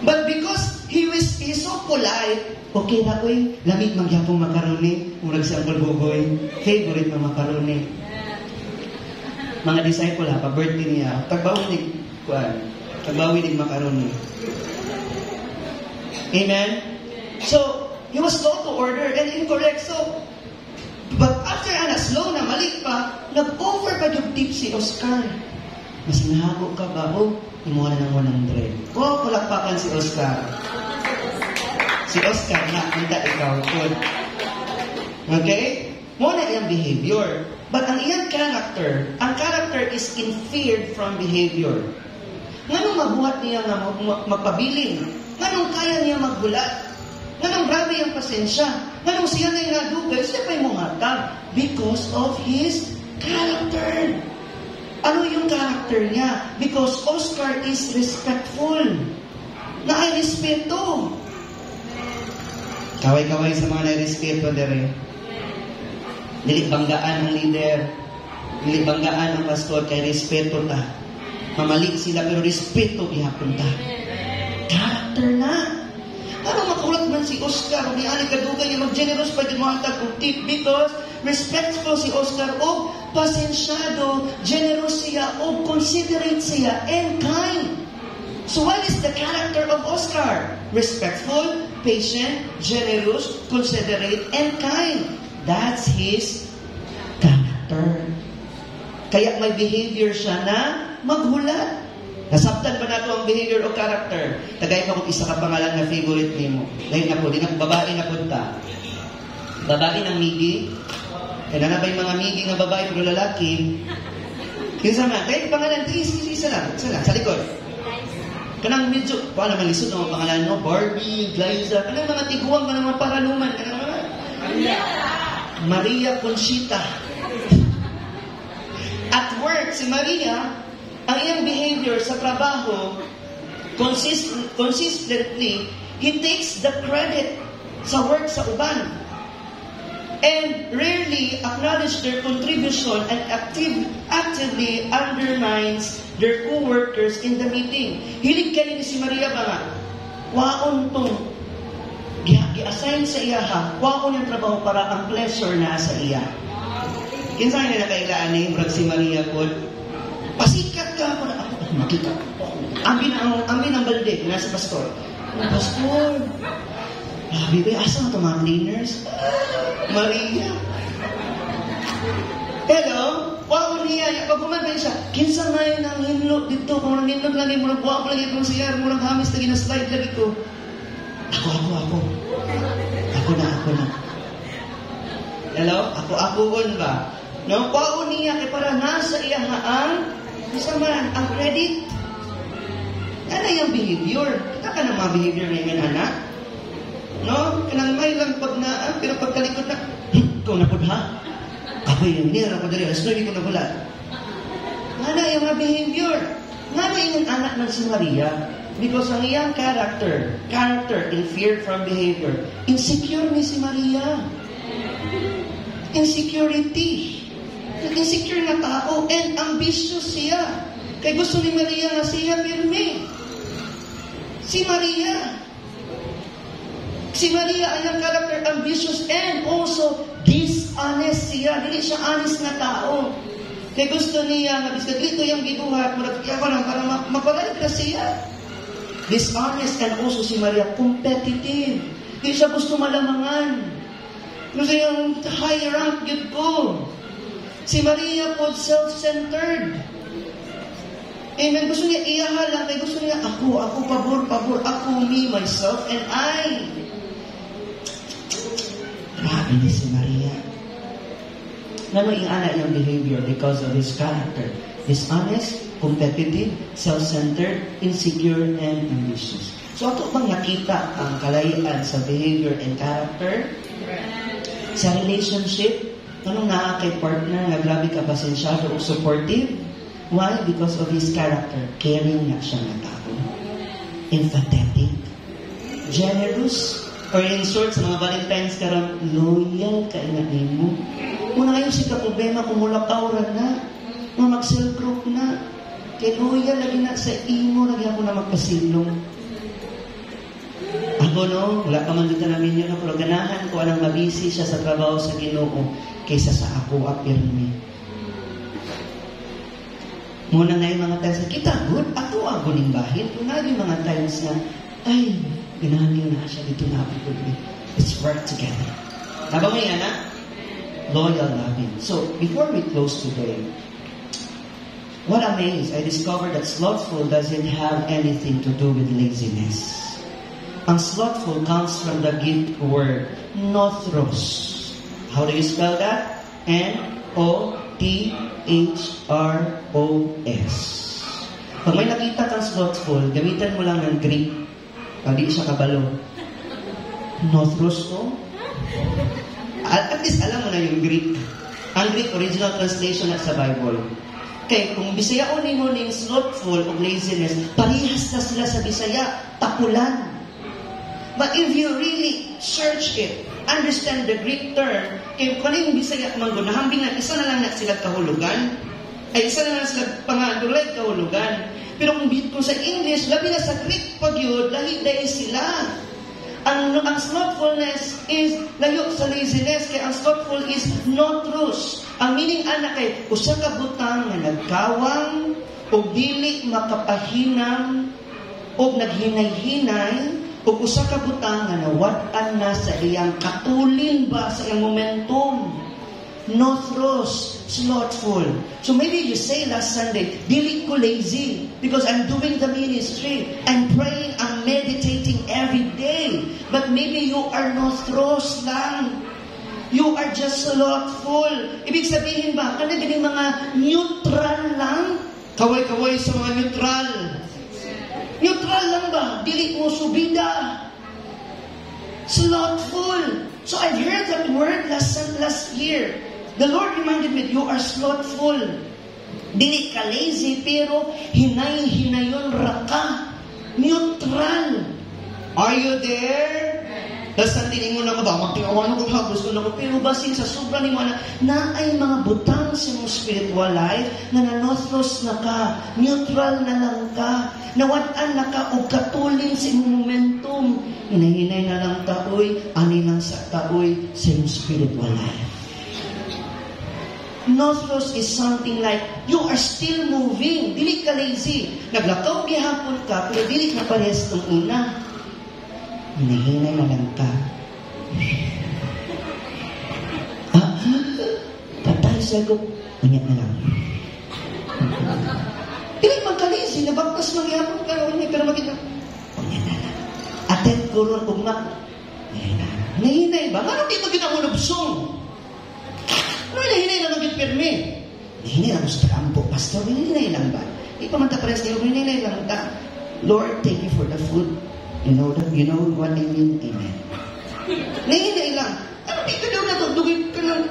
But because he's so polite, okay na ko lamig magyapong macaroni. Murag sa bulbugoy. Favorite na macaroni. mga disciple ha, pa-birthday niya, tagbawinig makaroon niya. Amen? So, he was slow to order and incorrect. So, but after slow na, mali pa, nag-over pa yung tip si Oscar. Mas nahago ka ba? Imuha na ng 100. Palakpakan si Oscar. Si Oscar na, kita ikaw. Okay? Muna iyang behavior. But ang iyang character is inferred from behavior. Nganong mabuhat niya nga magpabiling? Nganong kaya niya magbulat? Nganong grabe yung pasensya? Nganong siya na yung nadugay? Siya pa yung muhatag? Because of his character. Ano yung character niya? Because Oscar is respectful. Na ay respeto. Kaway-kaway sa mga na-respeto dere. Dili banggaan ang leader. Dili banggaan ang pastor kay respeto ta. Mamali sila pero respeto ihapon ta. Character na. Ano makulat man si Oscar? Ni ani kadugay yung mag-generous pa din mga tag-tip because respectful si Oscar o pasensyado, generous siya o considerate siya and kind. So what is the character of Oscar? Respectful, patient, generous, considerate, and kind. That's his character. Kaya may behavior siya na maghulat. Nasabtan ba nato ang behavior o character? Tagay pa kung isa ka pangalan na favorite nimo. Dahil na po, babae na punta. Babae ng migi. Kaya na ba yung mga migi nga babae pero lalaki? Kinsa man, dahil pangalan, isa lang, sa likod. Kanang medyo, paano naman lisod ng mga pangalan, no? Barbie, Glyza, kanang mga tiguang, kanang mga paranuman, kanang mga Maria Conchita. At work, si Maria, ang iyang behavior sa trabaho, consistently, he takes the credit sa work sa uban. And rarely acknowledge their contribution and actively undermines their co-workers in the meeting. Hilig kayo ni si Maria ba nga? Waon tong gi-assign sa iya ha. Waon yung trabaho para ang pleasure na sa iya. Kinsa na nakailaan ni si Maria po? Pasikat ka ako na ako. Makita ko. Ambi ng balde. Nasa pastor. Pastor. Grabe ba? Asa nga ito mga cleaners? Maria. Hello? Wow, niya. Pag kumabay siya, kinsa nga yun ang hinlog dito. Kung ang hinlog lang, murag buwak lang itong siya. Murag hamis na gina-slide lang ito. Ako. Ako na. Hello? Ako ba? No? Wow, niya. Kaya para nasa iyahaan, isa man, ang credit. Ano yung behavior? Kita ka ng mga behavior ngayon, anak? No? Kanang may lang pag na, pero pagkalikot na, ikaw na po ha? Ako yung nira ko dali, alas 9 ko na wala. Nga yung mga behavior. Nga yung anak ng si Maria. Because ang iyang character inferred from behavior. Insecure ni si Maria. Insecurity. Insecure na tao and ambitious siya. Kaya gusto ni Maria na siya pirme. Si Maria ay ang character ambitious and also dishonest siya. Dili siya honest na tao. Kaya gusto niya, nabisag dito yung gibuhat, para mapalit ka siya. Dishonest and also si Maria competitive. Hindi siya gusto malamangan. Gusto yung high rank yun ko. Si Maria po self-centered. Amen. Gusto niya iyahala. Kaya gusto niya ako, pabor. Ako, me, myself, and I. Grabe ni si Maria. Ano yung anak niyang behavior because of his character? Dishonest, competitive, self-centered, insecure, and ambitious. So, ato bang nakita ang kalayaan sa behavior and character? Sa relationship, anong naa kay partner na grabe ka pasensyado o supportive? Why? Because of his character. Caring na siya na tao. Empathetic. Generous. Or in short, sa mga Valentine's karon, loyal ka na mo. Muna kayo si problema kung mulak auran na. Mag-cell group na. Kaya loyal lagi na sa imo, lagi ako na magpasilong. Ako no, wala ka man dito namin yun, pero ganahan ko anang mabisi siya sa trabaho sa Ginoo kaysa sa ako apirmi. Muna na yung mga times na kita, good, ato ang guning bahid. Muna yung mga times na, ay, ginahangin na siya dito na ako. Let's work together. Tama mo yan, ha? Loyal loving. So, before we close today, what amazed, I discovered that slothful doesn't have anything to do with laziness. Ang slothful comes from the Greek word nothros. How do you spell that? N-O-T-H-R-O-S. Pag may nakita kang slothful, gamitan mo lang ng Greek. Hindi siya kabalo. Nothros to? At least alam mo na yung Greek. Ang Greek original translation na sa Bible. Kaya kung Bisaya o mo ng slothful o laziness, parehas na sila sa Bisaya, tapulan. But if you really search it, understand the Greek term, kaya kung yung Bisaya manggunahambing na isa na lang na sila kahulugan, ay isa na lang sila pangandulay kahulugan. Pero kung sa English, labi na sa Greek pag yun, lahi-lahi sila. Ang slothfulness is layo sa laziness, kaya ang slothful is notrus. Ang meaning anak ay usa ka butang na nagkawang o dili makapahinam o naghinay-hinay o usa ka butang na nawad-an na sa iyang katulin ba sa iyang momentum. Nothros, slothful. So maybe you say last Sunday, dili ko lazy because I'm doing the ministry. I'm praying, I'm meditating every day. But maybe you are nothros lang. You are just slothful. Ibig sabihin ba, kana ganing mga neutral lang? Kaway-kaway sa mga neutral. Neutral lang ba? Dili mo subida. Slothful. So I've heard that word last year. The Lord reminded me, you are slothful. Dili ka lazy, pero hinay-hinayon raka. Neutral. Are you there? Dasan din mo na ba, magtingawan ko hagos ko na ko, pero basin sa sobra ni mo na ay mga butang sa mong spiritual life, na nanothros na ka, neutral na lang ka, nawad-an na ka, o katulin sa imong momentum, hinahinay na lang taoy, ani lang sa taoy sa imong spiritual life. Nothros is something like, you are still moving, dili ka lazy, naglakaw gihapon ka, pero dili na parehas ng una. Hinahinay na lang ka. Tatay sagot, unyat na lang. Dili magka-lazy, nabagtas magyapon ka, unyat, pero makita, unyat na lang. Aten kurun ugma, hinahinay ba? Ano dito kinamulubsong? Ano hinahinay na lang pirmi? Hinahinay lang sa kampo, pastor, hinahinay lang ba? Di pa man ta pares niyo, hinahinay lang ta. Lord, thank you for the food. You know what I mean? Amen. Hinahinay lang. Ano di ka daw na to? Dugay ka lang.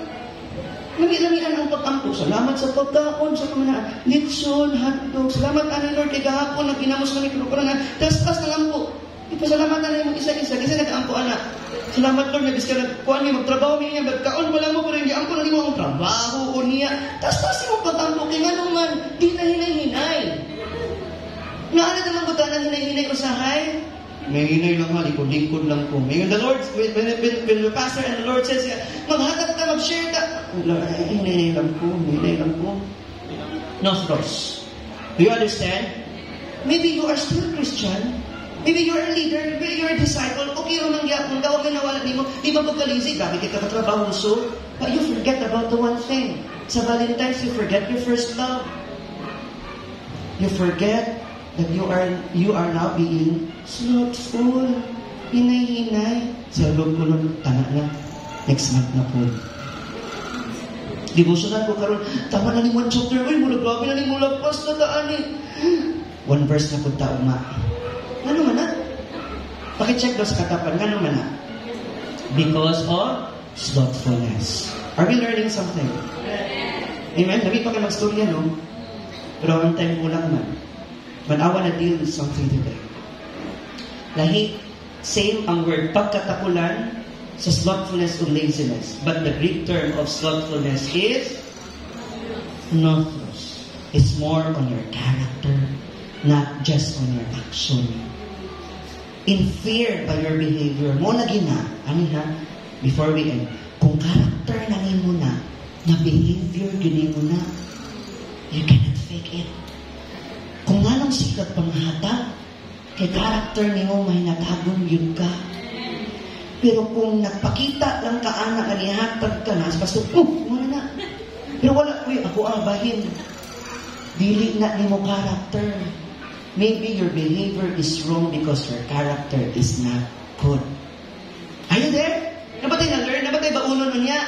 Lami-lamian ang pagkampo. Salamat sa pagkaon, sa kamanaan. Litson, hotdog. Salamat, ani Lord, kay gahapon, nagkinamos kami kinukurangan. Tas-tas na lang po. Ipasalamatan na yung isa-isa. Kasi nag-ampo, anak. Salamat, Lord, nabis ka nagkuhan niya, magtrabaho niya, magkaon pa lang mo, pero hindi ampo na mo ang trabaho o niya. Tas-tas mo pagkampo, kaya nga naman, di na hinay-hinay. Naana naman ba na hinay-hinay usahay? May hinay lang ha, likod-likod lang po. May the Lord, when the pastor and the Lord says, maghatag ka, mag-share ka. Hinay lang po, hinay lang po. Nothros. Do you understand? Maybe you are still Christian. Maybe you are a leader, maybe you are a disciple. Okay rin ang gyapon ka, huwag na nawala ni mo. Di ba pagka-lazy, bakit ka katrabaho so? But you forget about the one thing. Sa Valentine's, you forget your first love. You forget that you are now being slothful, hinay-hinay. Sa loob ko nun, tanak na, next month na po. Devotional ko karon, tama na ni one chapter, uy, mula grabe na ni mula pas na daan eh. One verse na po taong ma. Ano man na? Pakicheck daw sa katapan, ano man na? Because of slothfulness. Are we learning something? Amen? Labi pa kayo mag-storya, no? Pero ang time ko lang man. But I want to deal with something today. Lahi, same ang word, pagkatakulan sa slothfulness o laziness. But the Greek term of slothfulness is nothros. It's more on your character, not just on your action. In fear by your behavior, mo na gina, ano ha? Before we end, kung character na mo na behavior gini mo na, you cannot fake it. sikat panghatag. Kay character nimo may natagong yun ka. Pero kung nagpakita lang ka anak nga nihatag ka na, pastor, muna na. Pero wala, ako bahin. Dili na nimo character. Maybe your behavior is wrong because your character is not good. Are you there? Nabatay na learn? Nabatay ba ulo nun niya?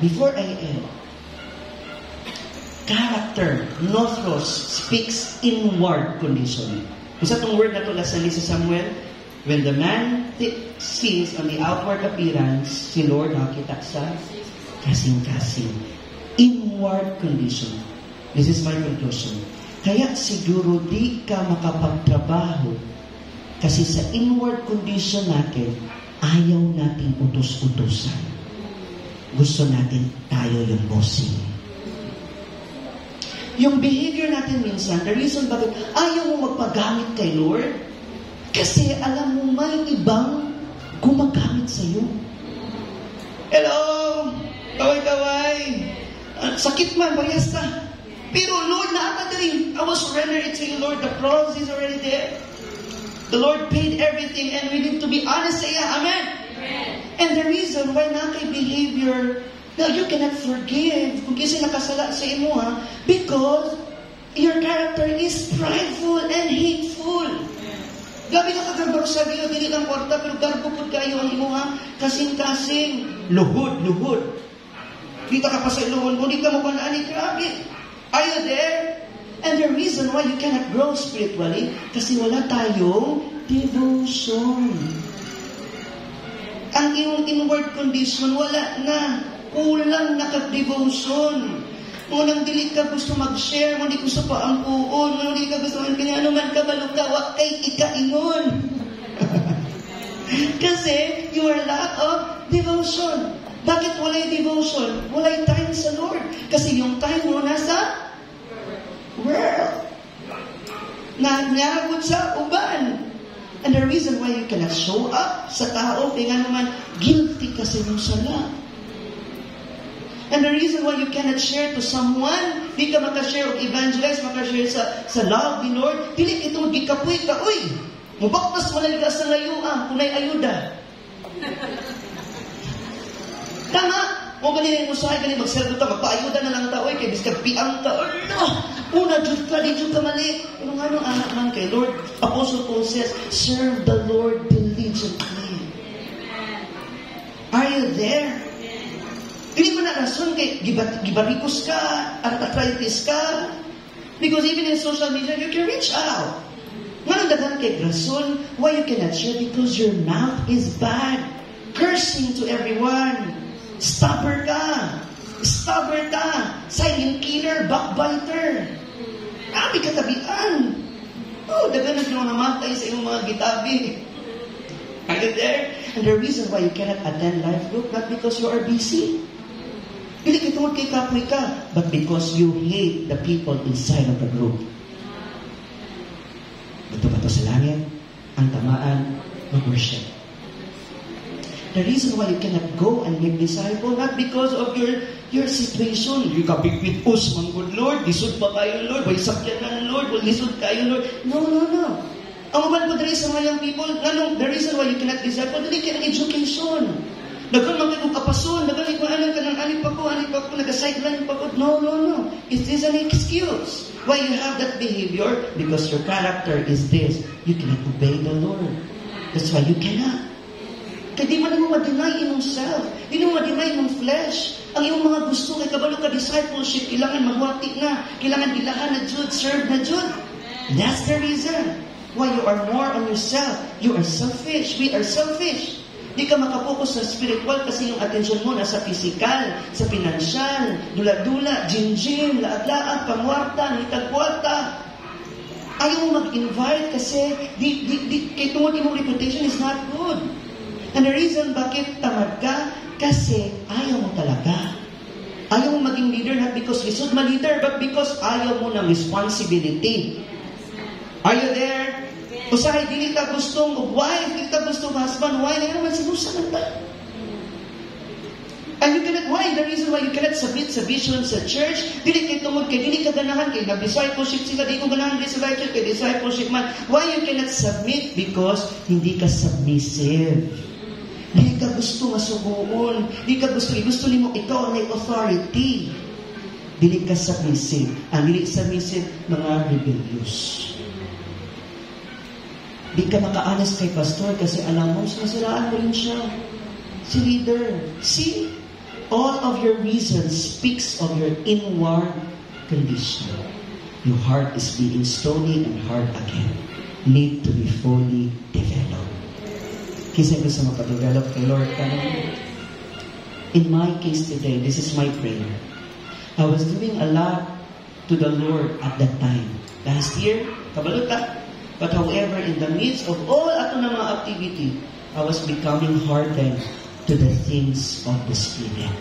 Before I end, character, nothros, speaks inward condition. Isa tong word na to sa Samuel, when the man sees on the outward appearance, si Lord nakita sa kasing-kasing. Inward condition. This is my conclusion. Kaya siguro di ka makapagtrabaho kasi sa inward condition natin, ayaw nating utos-utosan. Gusto natin tayo yung bossing. Yung behavior natin minsan, the reason bakit ayaw mo magpagamit kay Lord, kasi alam mo may ibang gumagamit sa'yo. Hello! Kaway-kaway! Sakit man, parehas na. Pero Lord, nakakadali. I will surrender it to you, Lord. The cross is already there. The Lord paid everything and we need to be honest sa iya. Amen? Amen. And the reason why na kay behavior, now you cannot forgive kung kasi nakasala sa imo, because your character is prideful and hateful. Gabi na kagarbaro sa Diyo, dili lang kwarta, pero garbupod kayo ang imo, kasing-kasing. Luhod. Kita ka pa sa iluhon mo, di ka mo kanaan, grabe. Are you there? And the reason why you cannot grow spiritually, kasi wala tayong devotion. Ang iyong inward condition, wala na. Kulang na kag-devotion. Munang dili ka gusto mag-share, mo di gusto pa ang puon, mo di ka gusto mag-kanya, ano man ka balugkawa, kay ikaingon. Kasi you are lack of devotion. Bakit walay devotion? Walay time sa Lord. Kasi yung time mo nasa world. Nagagod sa uban. And the reason why you cannot show up sa tao, kaya naman, guilty kasi yung sala. And the reason why you cannot share to someone, di ka makashare o evangelize, makashare sa love ni Lord, dili itong gikapoy ka, uy, mubaktas mo lang sa layuan, kung may ayuda. Tama? O ganyan yung usahay, ganyan magserdo ta, magpaayuda na lang ta, oy, kaya bis ka piang ta, una, Diyos ka, di Diyos ka mali. Pero nga nung anak man kay Lord, Apostle Paul says, serve the Lord diligently. Are you there? Hindi mo na rason kay gibarikos ka, arthritis ka, because even in social media, you can reach out. Nga nang kay rason, why you cannot share? Because your mouth is bad. Cursing to everyone. Stubborn ka, silent killer, backbiter. Grabe katabian. Dagan na sila namatay sa iyong mga gitabi. Are you there? And the reason why you cannot attend life group, not because you are busy. Hindi kitungod kay kapoy ka, but because you hate the people inside of the group. Ito ba ito sa langit? Ang tamaan, mag-worship. The reason why you cannot go and make disciple, not because of your situation. You kapigpit us, man good Lord, lisod pa kayo Lord, way sakyan na Lord, way lisod kayo Lord. No. Ang uban po the reason why young people, the reason why you cannot disciple, dili ka ng education. Dagan magiging kapason, dagan ikaw anong kanang anip pa ko, nag-sideline pa ko. No. It is an excuse. Why you have that behavior? Because your character is this. You cannot obey the Lord. That's why you cannot. Kaya di mo ma-deny imong self. Di mo ma-deny imong flesh. Ang iyong mga gusto, kay kabalo ka discipleship, kailangan magwati na, kailangan ilahan na Jud, serve na Jud. That's the reason why you are more on yourself. You are selfish. We are selfish. Di ka makapokus sa spiritual kasi yung attention mo nasa physical, sa financial, dula-dula, gym, laag-laag, pamwarta, nitagwarta. Ayaw mo mag-invite kasi kay tungod imong reputation is not good. And the reason bakit tamad ka, kasi ayaw mo talaga. Ayaw mo maging leader not because lisod ma-leader, but because ayaw mo ng responsibility. Are you there? Usahay, dili ka gustong wife, dili ka gustong husband, why na naman sinusa ng tayo? And you cannot, why? The reason why you cannot submit sa vision sa church, dili kay tungod kay dili ka ganahan kay nag-discipleship sila, di ko ganahan discipleship kay discipleship man. Why you cannot submit? Because hindi ka submissive. Hindi ka gusto masugoon. Hindi ka gusto nimo ikaw ang authority. Dili ka submissive. Ang dili submissive, mga rebellious. Di ka maka-honest kay pastor kasi alam mo, sinasiraan mo rin siya. Si leader. See? All of your reasons speaks of your inward condition. Your heart is being stony and hard again. Need to be fully developed. Kasi gusto mapadevelop kay Lord ka naman. In my case today, this is my prayer. I was doing a lot to the Lord at that time. Last year, kabaluta. But however, in the midst of all ato na mga activity, I was becoming hardened to the things of the Spirit.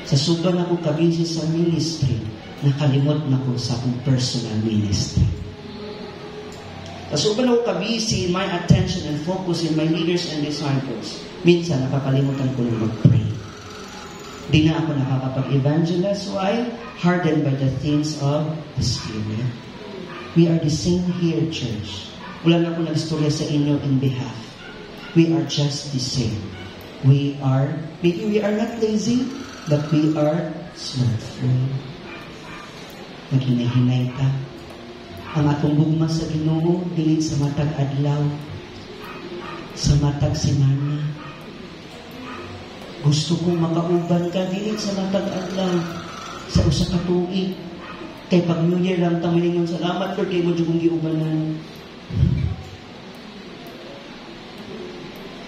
Sa sugan ako kabisi sa ministry, nakalimot na ko sa akong personal ministry. Sa sugan ako kabisi, my attention and focus in my leaders and disciples. Minsan, nakakalimutan ko na mag-pray. Di na ako nakakapag-evangelize. Why? Hardened by the things of the Spirit. We are the same here, church. Wala na ako nag-istorya sa inyo in behalf. We are just the same. Maybe we are not lazy, but we are slothful. Maghinay-hinay ta. Ang atong gugma sa Ginoo, dili sa matag adlaw, sa matag semana. Gusto kong makauban ka, dili sa matag adlaw, sa usa ka tuig. Kay pag New Year lang tamilingon, salamat Lord, kay mo dyan kong giubanan.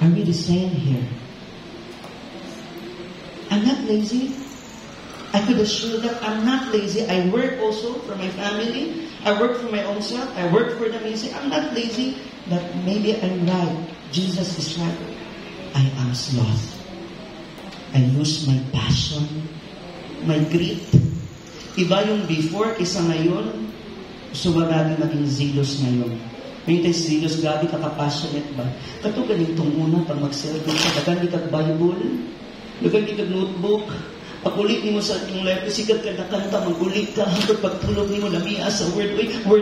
Are we the same here? I'm not lazy. I could assure that I'm not lazy. I work also for my family. I work for my own self. I work for the ministry. I'm not lazy. But maybe I'm right. Jesus is right. I am sloth. I lose my passion, my grit. Iba yung before kaysa ngayon. So, marami maging zealous ngayon. May tayo zealous, grabe ka ka-passionate ba? Kato ganitong una, pag mag-celebrate ka, dagan di kag-Bible, dagan di kag-notebook, pag-ulit ni mo sa ating life, sikat ka na kanta, mag-ulit ka, hanggang pagtulog ni mo, namiya sa word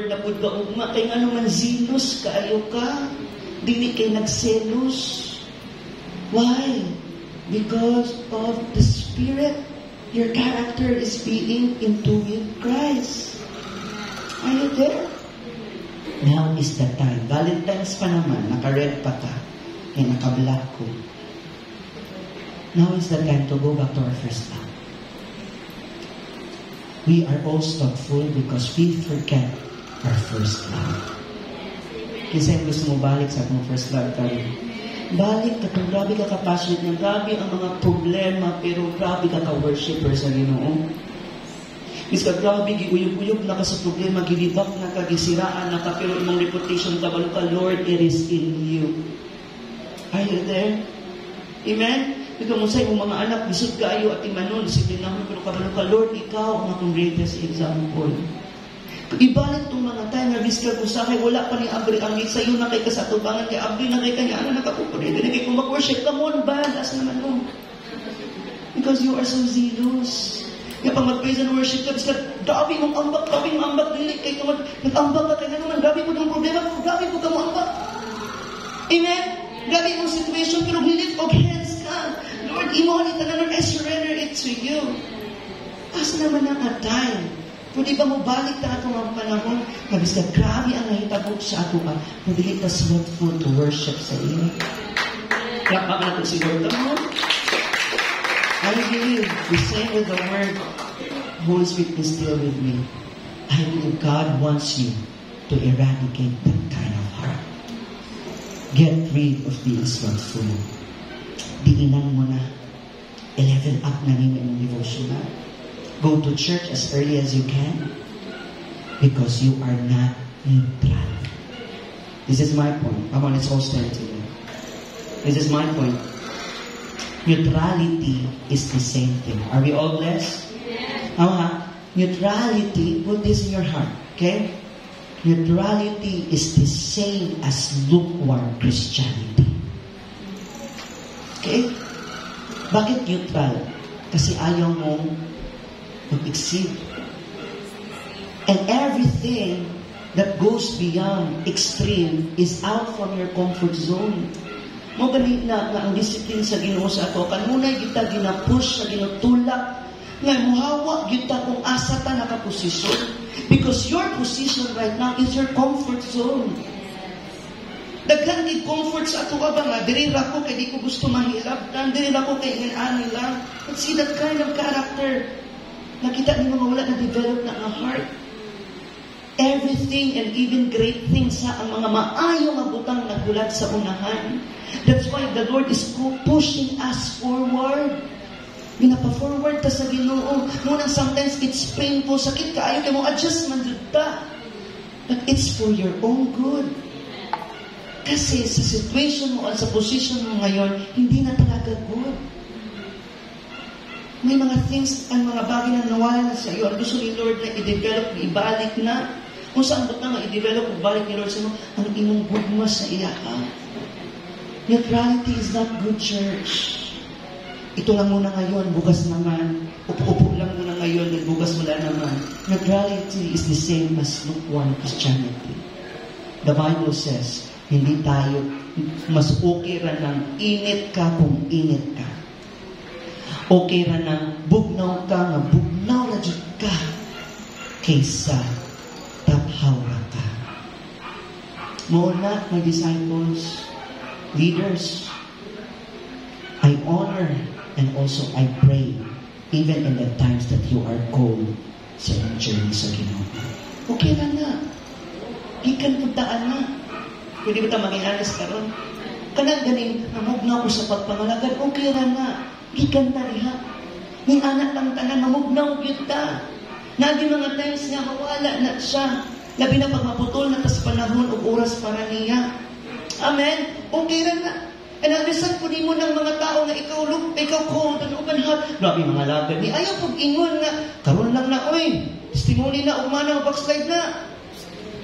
na po ka, ugma, kaya nga naman zealous, kaayo ka, dili kay nagselos. Why? Because of the Spirit. Your character is being into with Christ. Are you there? Now is the time. Valentine's pa naman, naka-red pa ta, eh naka-black ko. Now is the time to go back to our first love. We are all slothful because we forget our first love. Kasi gusto mo balik sa atong first love tayo. Balik ka kung grabe ka kapassionate niya, grabe ang mga problema, pero grabe ka ka-worshipper sa Ginoo. Is ka grabe, giyuyog-uyog na ka sa problema, gilibak na ka, gisiraan na ka, pero imong reputation ka, balo ka, Lord, it is in you. Are you there? Amen? Ikaw mo sa imong mga anak, bisod ka ayo at imanon, disiplinahan, pero kabalo ka, Lord, ikaw ang akong greatest example. Ibalik itong mga time na biskal ko sa akin, wala pa ni Abri ang sa'yo na kay kasatubangan, kay Abri na kay kanya, ano nakapupuri, hindi kay kung mag-worship ka mo, bad, as naman mo. Because you are so zealous. Kaya pag mag-praise and worship ka, biskal, grabe mong ambak, dili, kay kung nag-ambak ka, kaya naman, grabe po ng problema ko, grabe po ka mo ambak. Amen? Grabe mong situation, pero lift of hands ka. Lord, imo, halita na, Lord, I surrender it to you. As naman ang time. Kung di ba mo balik na ito ang panahon, nabis ka, grabe ang nahitagod sa ato ka, mabilit na slothful to worship sa iyo. Klap natin si Lord. I believe, the same with the word, Holy Spirit is still with me. I believe God wants you to eradicate that kind of heart. Get rid of being slothful. Diinan mo na. I-level up na rin yung devotional. Go to church as early as you can because you are not neutral. This is my point. Come on, let's all stand together. This is my point. Neutrality is the same thing. Are we all blessed? Yes. Neutrality, put this in your heart. Okay? Neutrality is the same as lukewarm Christianity. Okay? Bakit neutral? Kasi ayaw mo mag-exceed. And everything that goes beyond extreme is out from your comfort zone. Mo gani na ang discipline sa Ginoo sa ato kanunay kita gina-push sa ginutulak nga muhawa kita kung asa ta nakaposisyon, because your position right now is your comfort zone. Daghan gid comfort sa ato ba nga diri ra ko kay di ko gusto mahirap, diri ra ko kay inani lang. But see that kind of character nakita ni mga wala na develop na ang heart. Everything and even great things sa ang mga maayo nga butang nagulat sa unahan. That's why the Lord is pushing us forward. Ginapa-forward ta sa Ginoo. Ngunang sometimes it's painful, sakit kaayo kay mo adjustment jud ta. But it's for your own good. Kasi sa situation mo, sa position mo ngayon, hindi na talaga good. May mga things, ang mga bagay na nawala na sa iyo, ang gusto ni Lord na i-develop, ibalik na. Kung saan ba nga i-develop, ibalik ni Lord sa mo, ang imong gugmas na iyaka. Neutrality is not good, church. Ito lang muna ngayon, bukas naman. Upo-upo lang muna ngayon, then bukas wala naman. Neutrality is the same as lukewarm Christianity. The Bible says, hindi tayo, mas okay ra ng init ka kung init ka. Okay ra ng bugnaw ka, nga bugnaw na dyan ka, kaysa taphaw ra ka. Muna, my disciples, leaders, I honor and also I pray even in the times that you are cold sa inyong journey sa Ginoo. Okay na na. Gikan puntaan na. Pwede ba ita maging honest karon? Kanang ganing namugnaw ko sa pagpangalagan, okay na na. Gikan na riha. Ning anak lang tanan, namugnaw gyud ta. Nagi mga times nga mawala na siya. Labi na pag maputol na tas panahon o oras para niya. Amen? Okay na na. And understand po mo ng mga tao na ikaw cold, and open heart. Grabe mga lagad ni. Ayaw pag ingon nga, karon lang na, oy, testimony na, umana, backslide na.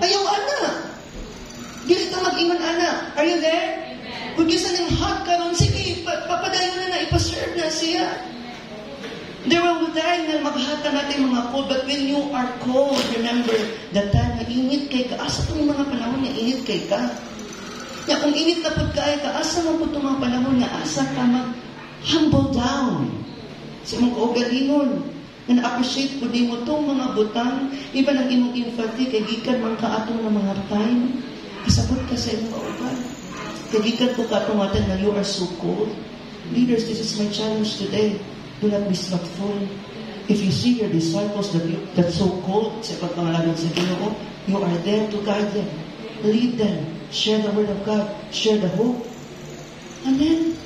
Ayaw, ana. Dili ka mag-ingon, ana. Are you there? Kung kisa ng hot karon, sige, papadayon na ipaserve na siya. There will be time na maghata natin mga cold, but when you are cold, remember, the time na init kay ka, asa itong mga panahon na init kay ka. Ya, kung init na po kaya ka, asa mo po itong mga panahon na asa ka mag-humble down. Sa mong kaugalingon, na na-appreciate po din mo itong mga butang, iba ng imong infantry, kay gikan mang kaatong ng mga time, kasabot ka sa imong kauban. Kay gikan po kaatong natin na you are so cold. Leaders, this is my challenge today. Do not be slothful. If you see your disciples that's so cold sa pagpangalagan sa Ginoo, you are there to guide them, lead them, share the word of God, share the hope. Amen.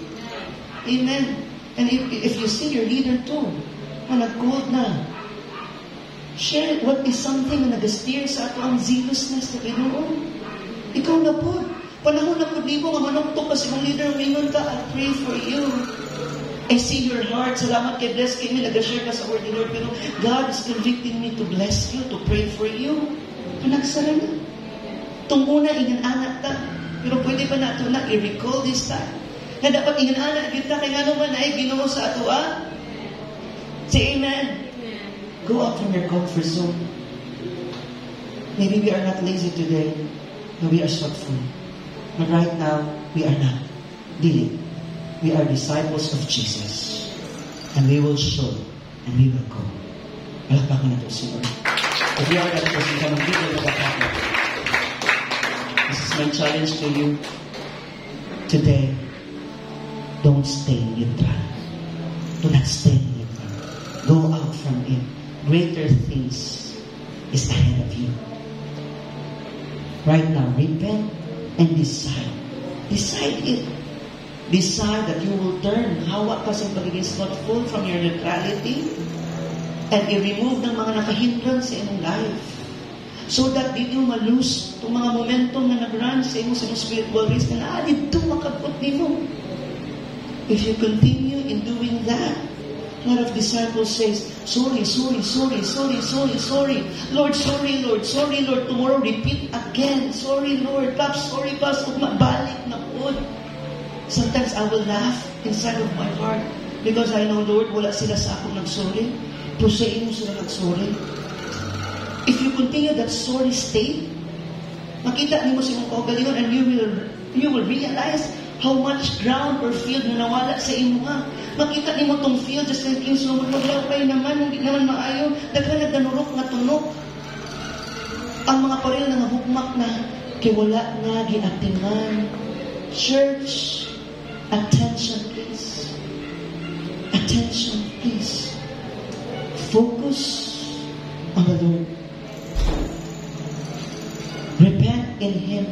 Amen. And if you see your leader too, na nag-cold na, share what is something na nag-steer sa ato ang zealousness na Ginoo. Ikaw na po. Panahon na po di mo, manuktok kasi mong leader, mingon ka, I'll pray for you. I see your heart. Salamat kay bless kay me. Nag-share ka sa word ni Lord. Pero God is convicting me to bless you, to pray for you. Panagsara na. Itong una, ingan-anak ta. Pero pwede pa na ito na i-recall this time. Na dapat ingan-anak kita. Kaya naman ay Ginoo sa ato, ah? Say amen. Go out from your comfort zone. Maybe we are not lazy today. No, we are slothful. But right now, we are not. Dili. We are disciples of Jesus. And we will show. And we will go. Malakpakan na ito, Lord. If you are that person, come and give it a clap. This is my challenge to you. Today, don't stay neutral. Do not stay neutral. Go out from it. Greater things is ahead of you. Right now, repent and decide. Decide it. Decide that you will turn. Hawak ka sa pagiging slothful from your neutrality and i-remove ng mga nakahindran sa inyong life. So that di nyo malose itong mga momentum na nag-run sa inyong spiritual race na dito makabot mo. If you continue in doing that, a lot of disciples says, sorry. Lord, sorry, Lord. Tomorrow, repeat again. Sorry, Lord. Sorry, Pastor. Mabalik na po. Sometimes I will laugh inside of my heart. Because I know, Lord, wala sila sa akong nagsorry. Pero sa imo sila nagsorry. If you continue that sorry state, makita niyo sa imong kaugalingon and you will realize how much ground or field na nawala sa imo ha. Makita niyo tong field just like yung sumod, maglaway naman, hindi naman maayo, daghan nagdanurok nga tunok. Ang mga paril na nabukmak na, kay wala nga giatingan. Church, attention please. Attention please. Focus on the Lord. Repent in Him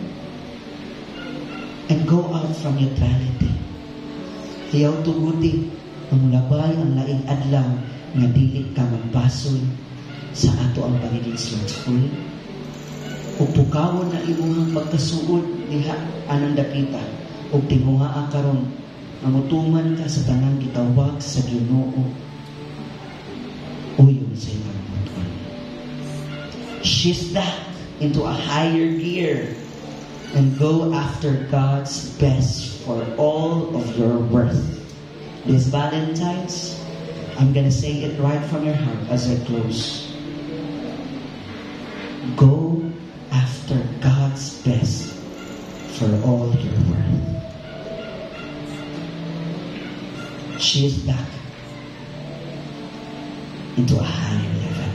and go out from neutrality. Hiyaw tuguti, mamulabay ang laing adlaw nga dili ka magbasoy sa ato ang pagiging slothful. Upukawon na imong pagkasuod diha anang dapita ug tinguhaa karon mamutuman ka sa tanang gitawag sa Ginoo. Uyon sa imong buton. Shift that into a higher gear and go after God's best for all of your worth. This Valentine's, I'm gonna say it right from your heart as I close. Go after God's best for all your worth. She is back into a higher level.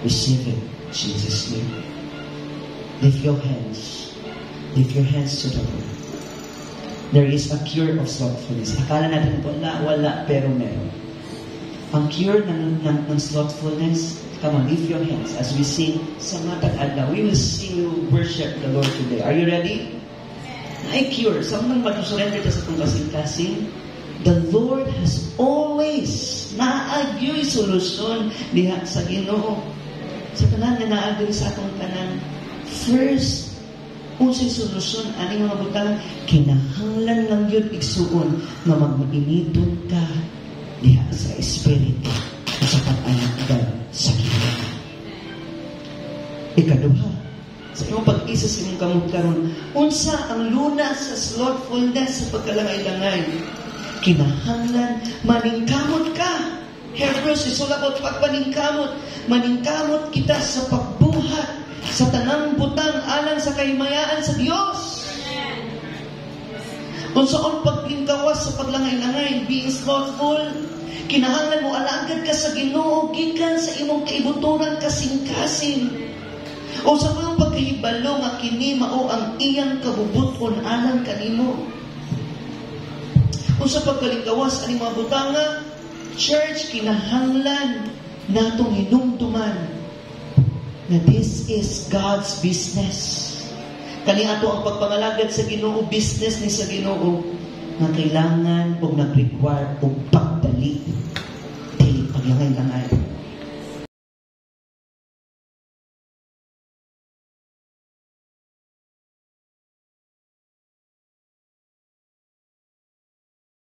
Receive it, Jesus' name. Lift your hands. Lift your hands to the Lord. There is a cure of slothfulness. Akala natin wala, pero meron. Ang cure ng slothfulness, come on, lift your hands as we sing sa matag adlaw. We will sing, we will worship the Lord today. Are you ready? Ay cure. Sa mga mag-surrender ka sa itong kasing-kasing, the Lord has always naagyo'y solusyon diha sa Ginoo. Sa tanan nga naagyo'y sa atong tanan. First, unsay solusyon, aning mga butang, kinahanglan lang yun igsuon na mag-initon ka diha sa Espiritu sa pag-alagdan sa Ginoo. Ikaduha, sa imong pag-isa sa imong kamot karon, unsa ang lunas sa slothfulness sa pagkalangay-langay? Kinahanglan maningkamot ka. Hebrews is all about pagpaningkamot. Maningkamot kita sa pagbuhat sa tanang butang alang sa kahimayaan sa Dios. Kung saan paglingkawas sa paglangay-langay, being slothful, kinahanglan mo alagad ka sa Ginoo gikan sa imong kaibuturan kasing-kasing. O sa mga pagkahibalo nga kini mao ang iyang kabubuton alang kanimo. Kung sa pagkalingkawas ani mga butanga, church, kinahanglan natong hinumduman na this is God's business. Kani ato ang pagpangalagad sa Ginoo, business ni sa Ginoo, nga kailangan og nag-require og pagdali. Dili paglangay-langay.